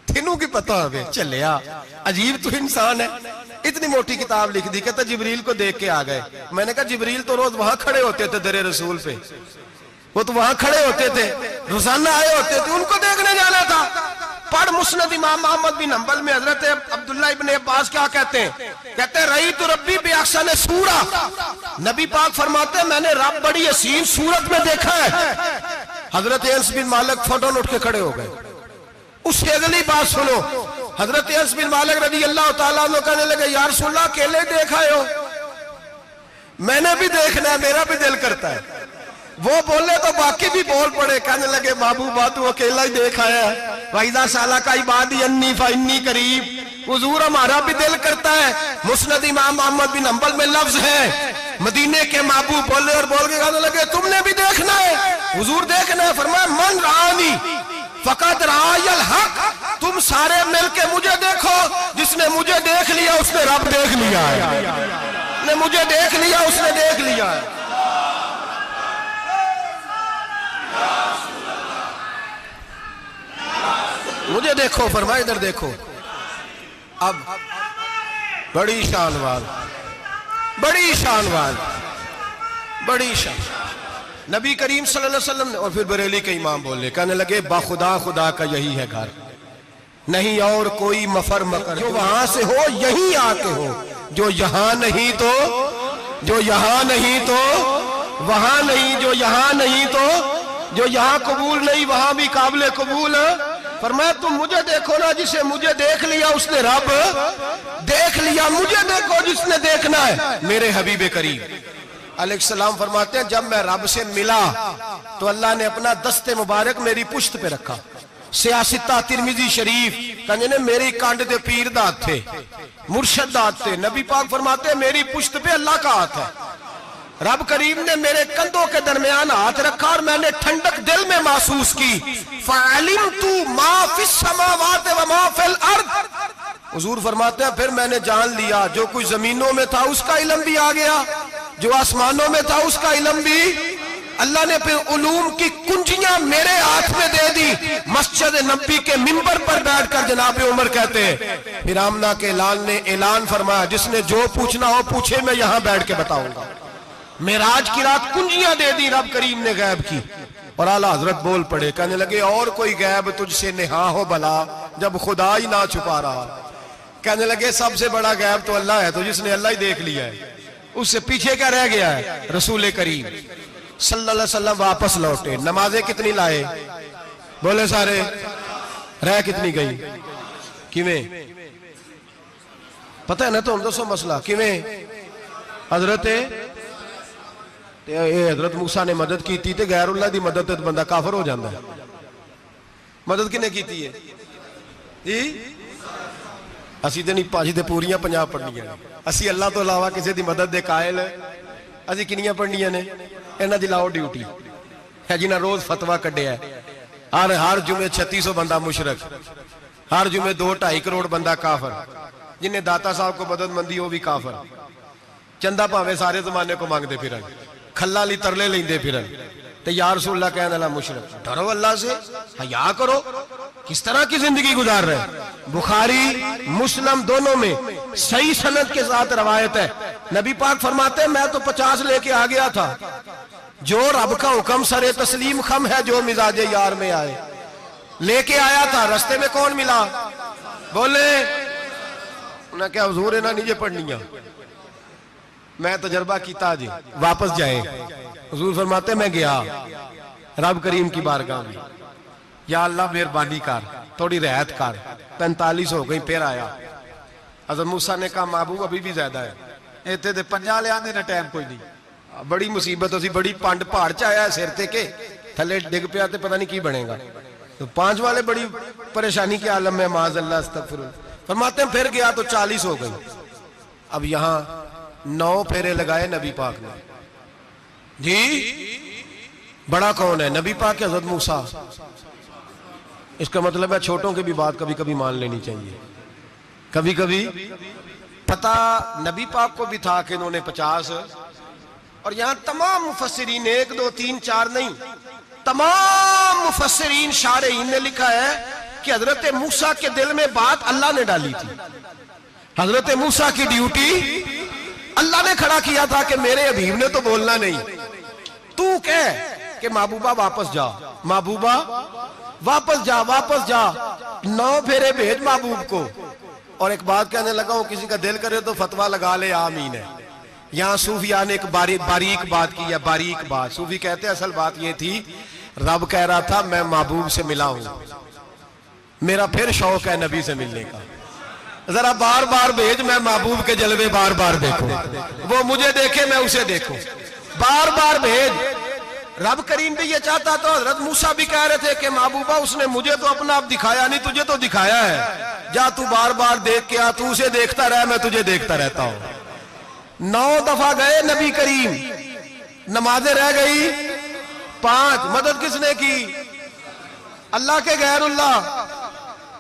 تینوں کی پتہ ہوئے چلیا، عجیب تو انسان ہے، اتنی موٹی کتاب لکھ دی، کہتا جبریل کو دیکھ کے آ گئے۔ میں نے کہا جبریل تو روز وہاں کھڑے ہوتے تھے در رسول پہ، وہ تو وہاں کھڑے ہوتے تھے، روزانہ آئے ہوتے تھے، ان کو دیکھنے جانا تھا۔ پڑھ مسند امام احمد بن حنبل میں حضرت عبداللہ ابن عباس کیا کہتے ہیں؟ کہتے ہیں رأیت ربی بأحسن صورہ، نبی پاک فرماتے ہیں میں نے رب بڑی حسین صورت میں دیکھا ہے۔ حضرت انس بن مالک فوٹون اٹھ کے کھڑے ہو گئے۔ اس سے اگلی بات سنو، حضرت انس بن مالک رضی اللہ تعالیٰ عنہ کہنے لگے یا رسول اللہ اکیلے دیکھا ہو؟ میں نے بھی دیکھنا ہے، میرا بھی دل کرتا ہے۔ وہ بولے تو باقی بھی بول پڑے، کہنے لگے محبوبہ تو اکیلا ہی دیکھ آیا ہے، وَإِذَا سَأَلَكَ عِبَادِي عَنِّي فَإِنِّي قَرِيبٌ، حضور ہمارا بھی دل کرتا ہے۔ مسند امام احمد بن حنبل میں لفظ ہے، مدینے کے محبوب بولے اور بول کے کہنے لگے تم نے بھی دیکھنا ہے؟ حضور دیکھنا ہے، فرمایا من رآنی فقط رآی الحق، تم سارے مل کے مجھے دیکھو، جس نے مجھے دیکھ لیا اس نے رب دیکھ لیا ہے، نے مجھے دیکھ لیا اس نے دیکھ لیا ہے۔ مجھے دیکھو، فرمائے ادھر دیکھو۔ اب بڑی شان وال، بڑی شان وال، بڑی شان، نبی کریم صلی اللہ علیہ وسلم نے، اور پھر بریلی کے امام بولے، کہنے لگے باخدا خدا کا یہی ہے گھر، نہیں اور کوئی مفر مکر، جو وہاں سے ہو یہی آتے ہو، جو یہاں نہیں تو، جو یہاں نہیں تو وہاں نہیں، جو یہاں نہیں تو، جو یہاں قبول نہیں وہاں بھی قابل قبول ہے۔ فرمایا تم مجھے دیکھو نا، جسے مجھے دیکھ لیا اس نے رب دیکھ لیا، مجھے دیکھو جس نے دیکھنا ہے میرے حبیب کریم علیہ السلام۔ فرماتے ہیں جب میں رب سے ملا تو اللہ نے اپنا دست مبارک میری پشت پہ رکھا، سیاستہ ترمذی شریف، کہنے نے میری کانڈ دے پیر دات تھے، مرشد دات تھے، نبی پاک فرماتے ہیں میری پشت پہ اللہ کا ہاتھ ہے، رب کریم نے میرے کندھوں کے درمیان ہاتھ رکھا اور میں نے ٹھنڈک دل میں محسوس کی، فَعَلِمْتُ مَا فِي السَّمَاوَاتِ وَمَا فِي الْأَرْضِ، حضور فرماتے ہیں پھر میں نے جان لیا جو کچھ زمینوں میں تھا اس کا علم بھی آ گیا، جو آسمانوں میں تھا اس کا علم بھی، اللہ نے پھر علوم کی کنجیاں میرے ہاتھ میں دے دی۔ مسجد نبی کے منبر پر بیٹھ کر جناب عمر کہتے ہیں پھر آمنہ کے لال نے اعلان فرمایا جس نے جو پوچھنا ہو پوچھے، میں یہاں بیٹھ کے بتاؤں گا۔ معراج کی رات کنجیاں دے دی رب کریم نے غیب کی، اور اعلیٰ حضرت بول پڑے، کہنے لگے اور کوئی غیب تجھ سے نہا ہو بلا جب خدا ہی نہ چھپا رہا، کہنے لگے سب سے بڑا غیب تو اللہ ہے، تو جس نے اللہ ہی دیکھ لیا ہے اس سے پیچھے کیا رہ گیا ہے؟ رسول کریم صلی اللہ علیہ وسلم واپس لوٹے، نمازیں کتنی لائے؟ بولے سارے، رہ کتنی گئی؟ کیویں پتہ ہے نا؟ تو ہم دوسو مسئلہ کیویں حضرت موسیٰ نے مدد کی تھی تے غیر اللہ دی مدد تے بندہ کافر ہو جاندہ ہے۔ مدد کنے کی تھی ہے؟ اسی تے نہیں پانچ تے پوریاں 50 پڑھنیاں نے. اسی اللہ تو علاوہ کسی دی مدد دے قائل اسی کنیاں پڑھنیاں نے؟ انہاں دی لاؤ ڈیوٹی ہے جنہاں روز فتویٰ کڈیا ہے. ہر جمعے 3600 بندہ مشرک، ہر جمعے 2-2.5 کروڑ بندہ کافر، جنہیں داتا صاحب کو مدد مندی وہ بھی کافر، چندہ پاوے سارے زمانے کو مانگتے پھرن، کھلا لی ترلے لیندے پھرن، تے یا رسول اللہ کہنے اللہ مشرک. ڈرو اللہ سے، حیا کرو. کس طرح کی زندگی گزار رہے؟ بخاری مسلم دونوں میں صحیح سند کے ساتھ روایت ہے. نبی پاک فرماتے ہیں میں تو 50 لے کے آ گیا تھا، جو رب کا حکم سرے تسلیم خم ہے جو مزاج یار میں آئے. لے کے آیا تھا، رستے میں کون ملا؟ بولے انہیں کیا حضور انہیں نیجے پڑھنیاں، میں تجربہ کیتا جی واپس جائیں. حضور فرماتے میں گیا رب کریم کی بارگاہ میں، یا اللہ مہربانی کر تھوڑی رعایت کر. 45 ہو گئی پھر آیا. حضرت موسیٰ نے کہا محبوب ابھی بھی زیادہ ہے. ایتے دے 50 لے آنے نہ ٹائم کوئی نہیں. بڑی مصیبت اسی بڑی پانڈ پہاڑ چاہیا ہے سر تے کے تھلے ڈگ پیا تے پتہ نہیں کی بنے گا. تو 5 والے بڑی پریشانی کے عالم میں معاذ اللہ استغفر. فرماتے ہیں پھر گیا تو 40 ہو گئی. اب یہاں 9 پھیرے لگائے نبی پاک نے. جی بڑا کون ہے؟ نبی پاک حضرت موسیٰ. اس کا مطلب ہے چھوٹوں کی بھی بات کبھی کبھی مان لینی چاہیے. کبھی کبھی پتہ نبی پاک کو بھی تھا کہ انہوں نے 50. اور یہاں تمام مفسرین 1 2 3 4 نہیں، تمام مفسرین شارحین نے لکھا ہے کہ حضرت موسیٰ کے دل میں بات اللہ نے ڈالی تھی. حضرت موسیٰ کی ڈیوٹی اللہ نے کھڑا کیا تھا کہ میرے حبیب نے تو بولنا نہیں، تو کہہ کہ محبوبہ واپس جا، محبوبہ واپس جا، واپس جا. 9 پھیرے بھیج محبوب کو. اور ایک بات کہنے لگا ہوں، کسی کا دل کرے تو فتویٰ لگا لے آمین ہے. یہاں صوفیاء نے ایک باریک بات کی ہے، باریک بات. صوفی کہتے ہیں اصل بات یہ تھی رب کہہ رہا تھا میں محبوب سے ملا ہوں، میرا پھر شوق ہے نبی سے ملنے کا، ذرا بار بار بھیج میں محبوب کے جلوے بار بار دیکھوں، وہ مجھے دیکھے میں اسے دیکھوں، بار بار بھیج. رب کریم بھی یہ چاہتا تو حضرت موسیٰ بھی کہہ رہے تھے کہ محبوبہ اس نے مجھے تو اپنا اب دکھایا نہیں، تجھے تو دکھایا ہے، جا تو بار بار دیکھ کے آ، تو اسے دیکھتا رہ میں تجھے دیکھتا رہتا ہوں. 9 دفعہ گئے نبی کریم، نمازیں رہ گئی 5. مدد کس نے کی؟ اللہ کے غیر اللہ.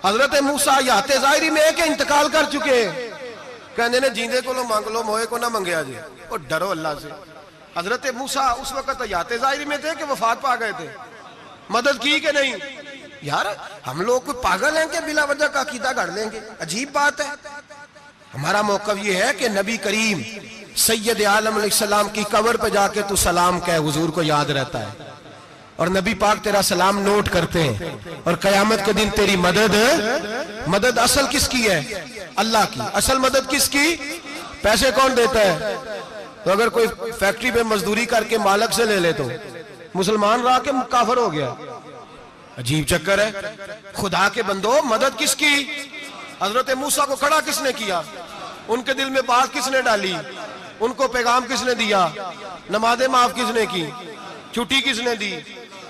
حضرت موسیٰ یات ظاہری میں کہ انتقال کر چکے، کہنے نے جیندے کو لو مانگ لو موئے کو نہ منگیا جی. اور ڈرو اللہ سے. حضرت موسیٰ اس وقت یات ظاہری میں تھے کہ وفات پا گئے تھے. مدد کی کہ نہیں؟ یار ہم لوگ کوئی پاگل ہیں کہ بلا وجہ کا عقیدہ گھڑ لیں گے؟ عجیب بات ہے. ہمارا موقف یہ ہے کہ نبی کریم سید عالم علیہ السلام کی قبر پہ جا کے تو سلام کہہ، حضور کو یاد رہتا ہے، اور نبی پاک تیرا سلام نوٹ کرتے ہیں. اور قیامت کے دن تیری مدد اصل کس کی ہے؟ اللہ کی. اصل مدد کس کی؟ پیسے کون دیتا ہے؟ تو اگر کوئی فیکٹری پہ مزدوری کر کے مالک سے لے لے تو مسلمان رہا کے کافر ہو گیا. عجیب چکر ہے. خدا کے بندو مدد کس کی؟ حضرت موسیٰ کو کھڑا کس نے کیا؟ ان کے دل میں بات کس نے ڈالی؟ ان کو پیغام کس نے دیا؟ نمازیں معاف کس نے کی؟ چھٹی کس نے دی؟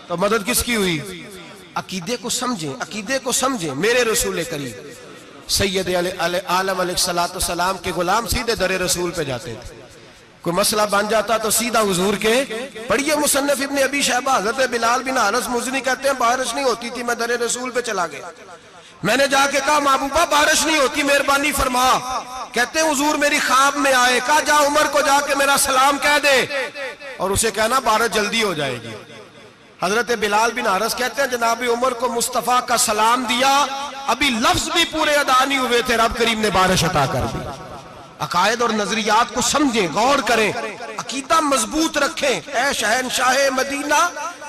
تو مدد کس کی ہوئی؟ عقیدے کو سمجھیں، عقیدے کو سمجھیں. میرے رسول کریم سید عالم علیہ السلام کے غلام سیدھے در رسول پہ جاتے تھے. کوئی مسئلہ بن جاتا تو سیدھا حضور کے. پڑھیے مصنف ابن ابی شیبہ، حضرت بلال بن حارث مزنی کہتے ہیں بارش نہیں ہوتی تھی، میں در رسول پہ چلا گیا. میں نے جا کے کہا محبوبہ بارش نہیں ہوتی مہربانی فرما. کہتے ہیں حضور میری خواب میں آئے، کہا جا عمر کو جا کے میرا سلام کہہ دے اور اسے کہنا بارش جلدی ہو جائے گی. حضرت بلال بن حارث کہتے ہیں جناب عمر کو مصطفیٰ کا سلام دیا، ابھی لفظ بھی پورے ادا نہیں ہوئے تھے، رب کریم نے بارش عطا کر دی. عقائد اور نظریات کو سمجھیں، غور کریں، عقیدہ مضبوط رکھیں. اے شہنشاہ مدینہ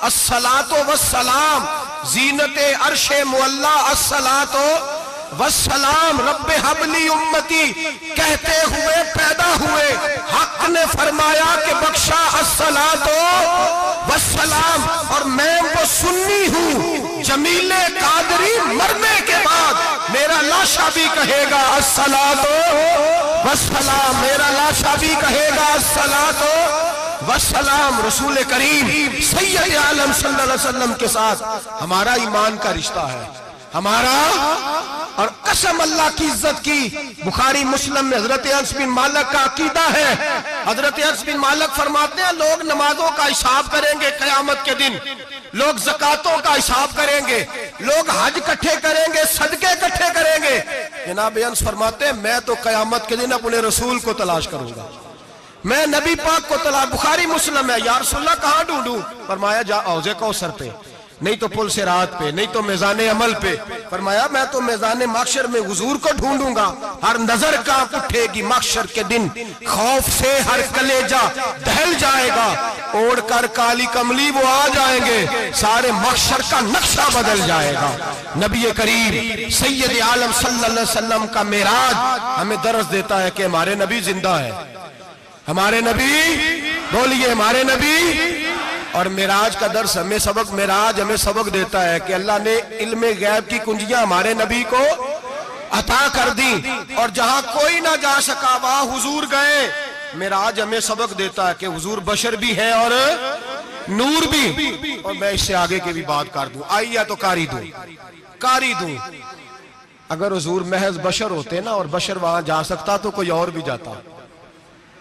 الصلاۃ والسلام، زینت عرش معلا الصلاۃ والسلام، رب حب لی امتی کہتے ہوئے پیدا ہوئے، حق نے فرمایا کہ بخشا الصلاۃ والسلام. اور میں وہ سنی ہوں جمیل قادری مرنے کے بعد میرا لاشا بھی کہے گا الصلاۃ والسلام، میرا لاشا بھی کہے گا الصلاۃ والسلام. رسول کریم سید عالم صلی اللہ علیہ وسلم کے ساتھ ہمارا ایمان کا رشتہ ہے، ہمارا اور قسم اللہ کی عزت کی، بخاری مسلم میں حضرت انس بن مالک کا عقیدہ ہے، حضرت انس بن مالک فرماتے ہیں لوگ نمازوں کا حساب کریں گے قیامت کے دن، لوگ زکاتوں کا حساب کریں گے، لوگ حج کٹھے کریں گے، صدقے کٹھے کریں گے۔ جناب انس فرماتے ہیں میں تو قیامت کے دن اپنے رسول کو تلاش کروں گا، میں نبی پاک کو تلاش۔ بخاری مسلم ہے، یا رسول اللہ کہاں ڈھونڈوں؟ فرمایا جا حوض کوثر پہ، نہیں تو پل صراط پہ، نہیں تو میزان عمل پہ۔ فرمایا میں تو میزان محشر میں حضور کو ڈھونڈوں گا۔ ہر نظر کانپ اٹھے گی محشر کے دن، خوف سے ہر کلیجہ دہل جائے گا، اوڑھ کر کالی کملی وہ آ جائیں گے، سارے محشر کا نقشہ بدل جائے گا۔ نبی کریم سید عالم صلی اللہ علیہ وسلم کا معراج ہمیں درس دیتا ہے کہ ہمارے نبی زندہ ہے، ہمارے نبی، بولیے ہمارے نبی۔ اور معراج کا درس ہمیں سبق، معراج ہمیں سبق دیتا ہے کہ اللہ نے علم غیب کی کنجیاں ہمارے نبی کو عطا کر دی، اور جہاں کوئی نہ جا سکا وہاں حضور گئے۔ معراج ہمیں سبق دیتا ہے کہ حضور بشر بھی ہے اور نور بھی۔ اور میں اس سے آگے کی بھی بات کر دوں، آئی یا تو کاری دوں۔ اگر حضور محض بشر ہوتے نا اور بشر وہاں جا سکتا تو کوئی اور بھی جاتا،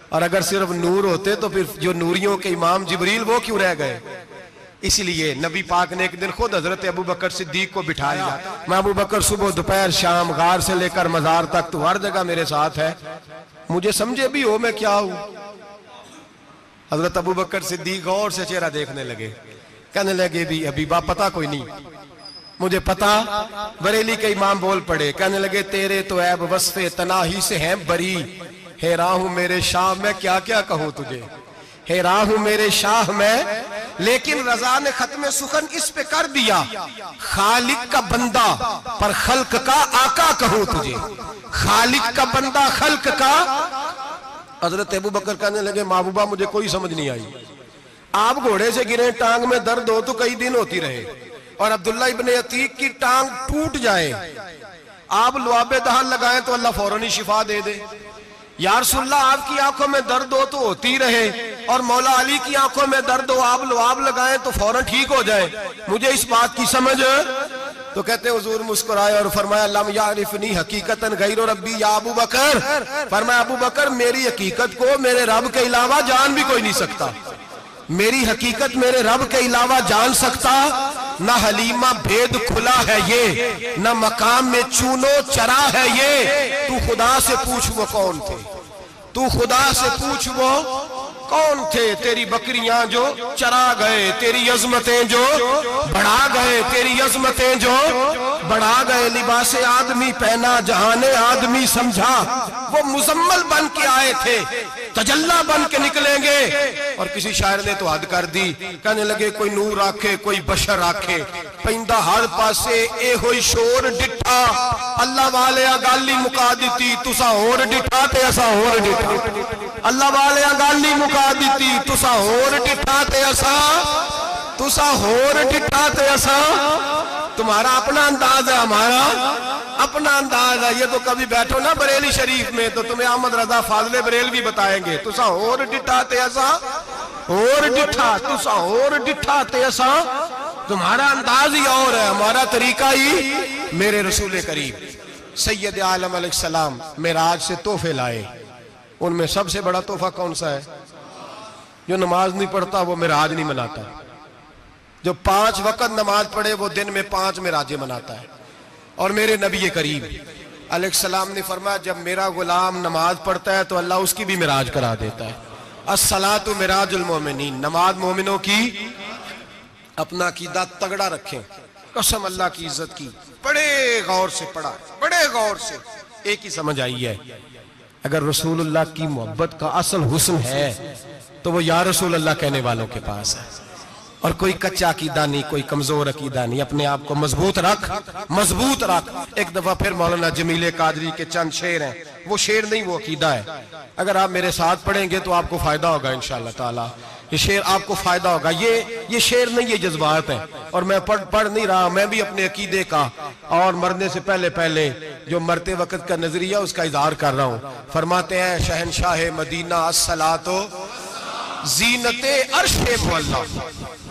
اور اگر صرف نور ہوتے تو پھر جو نوریوں کے امام جبریل وہ کیوں رہ گئے؟ اس لیے نبی پاک نے ایک دن خود حضرت ابو بکر صدیق کو بٹھایا، میں ابو بکر صبح دوپہر شام غار سے لے کر مزار تک تو ہر جگہ میرے ساتھ ہے، مجھے سمجھے بھی ہو میں کیا ہوں۔ حضرت ابو بکر صدیق غور سے چہرہ دیکھنے لگے، کہنے لگے بھی حبیبہ پتہ کوئی نہیں، مجھے پتہ۔ بریلی کے امام بول پڑے، کہنے لگے تیرے تو عیب وصف تناہی سے ہیں بری، حیران ہوں میرے شاہ میں کیا کیا کہوں تجھے، حیران ہوں میرے شاہ میں۔ لیکن رضا نے ختم سخن اس پہ کر دیا، خالق کا بندہ پر خلق کا آقا کہوں تجھے، خالق کا بندہ خلق کا۔ حضرت ابو بکر کہنے لگے محبوبہ مجھے کوئی سمجھ نہیں آئی، آپ گھوڑے سے گرے ٹانگ میں درد ہو تو کئی دن ہوتی رہے، اور عبداللہ ابن عتیق کی ٹانگ ٹوٹ جائے، آپ لعاب دہن لگائیں تو اللہ فوراً ہی شفا دے دے۔ یا رسول اللہ آپ کی آنکھوں میں درد ہو تو ہوتی رہے، اور مولا علی کی آنکھوں میں درد ہو آپ لعاب لگائیں تو فوراً ٹھیک ہو جائے، مجھے اس بات کی سمجھ۔ تو کہتے حضور مسکرائے اور فرمایا لم یعرفنی حقیقتاً غیر ربی یا ابو بکر، فرمایا ابو بکر میری حقیقت کو میرے رب کے علاوہ جان بھی کوئی نہیں سکتا، میری حقیقت میرے رب کے علاوہ جان سکتا۔ نہ حلیمہ بھید کھلا ہے یہ، نہ مقام میں چونو چرا ہے یہ، تو خدا سے پوچھ وہ کون تھے، تو خدا سے پوچھ وہ کون تھے، تیری بکریاں جو چرا گئے، تیری عظمتیں جو بڑھا گئے، تیری عظمتیں جو بڑھا گئے، لباس آدمی پہنا جہان آدمی سمجھا، وہ مزمل بن کے آئے تھے تجلہ بن کے نکلیں گے۔ اور کسی شاعر نے تو حد کر دی، کہنے لگے کوئی نور آکھے کوئی بشر آکھے، پیندہ ہر پاسے اے ہوئی شور ڈٹھا، اللہ والے گالی مکا دیتی تسا ہور ڈٹھا تے اسا ہور ڈٹھا، اللہ والے گالی مکا دیتی تسا ہور ڈٹھا تے اسا۔ تمہارا اپنا انداز ہے، ہمارا اپنا انداز ہے۔ یہ تو کبھی بیٹھو نا بریلی شریف میں تو تمہیں احمد رضا فاضل بریل بھی بتائیں گے، تسا ہور ڈٹھا تے اسا ہور ڈٹھا، تسا ہور ڈٹھا تے اسا۔ تمہارا انداز ہی اور ہے، ہمارا طریقہ ہی۔ میرے رسول کریم سید عالم علیہ السلام معراج سے تحفے لائے، ان میں سب سے بڑا تحفہ کون سا ہے؟ جو نماز نہیں پڑھتا وہ معراج نہیں مناتا، جو 5 وقت نماز پڑھے وہ دن میں 5 معراجیں مناتا ہے۔ اور میرے نبی کریم علیہ السلام نے فرمایا جب میرا غلام نماز پڑھتا ہے تو اللہ اس کی بھی معراج کرا دیتا ہے۔ الصلاۃ معراج المومنین، نماز مومنوں کی۔ اپنا عقیدہ تگڑا رکھیں، قسم اللہ کی عزت کی، بڑے غور سے پڑھا، بڑے غور سے۔ ایک ہی سمجھ آئی ہے، اگر رسول اللہ کی محبت کا اصل حسن ہے تو وہ یا رسول اللہ کہنے والوں کے پاس ہے، اور کوئی کچا عقیدہ نہیں، کوئی کمزور عقیدہ نہیں، اپنے آپ کو مضبوط رکھ، مضبوط رکھ۔ ایک دفعہ پھر مولانا جمیل قادری کے چند شعر ہیں، وہ شعر نہیں وہ عقیدہ ہے، اگر آپ میرے ساتھ پڑھیں گے تو آپ کو فائدہ ہوگا انشاءاللہ تعالی، یہ شعر آپ کو فائدہ ہوگا۔ یہ شعر نہیں، یہ جذبات ہیں، اور میں پڑھ نہیں رہا، میں بھی اپنے عقیدے کا اور مرنے سے پہلے جو مرتے وقت کا نظریہ اس کا اظہار کر رہا ہوں۔ فرماتے ہیں شہنشاہ مدینہ الصلاۃ زینت عرش معلا،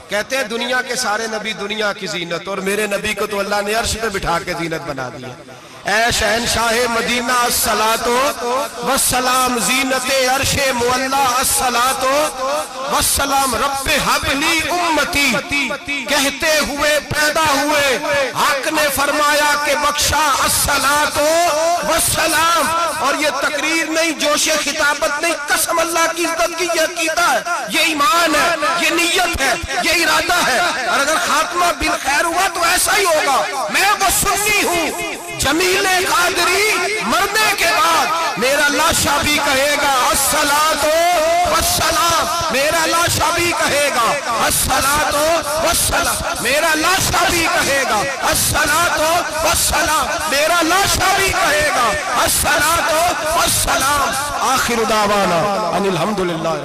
کہتے ہیں دنیا کے سارے نبی دنیا کی زینت، اور میرے نبی کو تو اللہ نے عرش پہ بٹھا کے زینت بنا دیا۔ اے شہنشاہ مدینہ الصلاۃ والسلام، زینت عرش معلا الصلاۃ والسلام، رب حب لی امتی کہتے ہوئے پیدا ہوئے، حق نے فرمایا کہ بخشا الصلاۃ والسلام۔ اور یہ تقریر نہیں، جوش خطابت نہیں، قسم اللہ کی عزت کی، یہ عقیدہ ہے، یہ ایمان ہے، یہ نیت ہے، یہ ارادہ ہے۔ اور اگر خاتمہ بالخیر ہوا تو ایسا ہی ہوگا۔ میں وہ سنی ہوں، جمیل قادری مرنے کے بعد میرا لاشا بھی کہے گا الصلاۃ والسلام، میرا لاشا بھی کہے گا الصلاۃ والسلام، میرا لاشا بھی کہے گا الصلاۃ والسلام، میرا لاشا بھی کہے گا الصلاۃ والسلام۔ آخر دعوانا ان الحمدللہ۔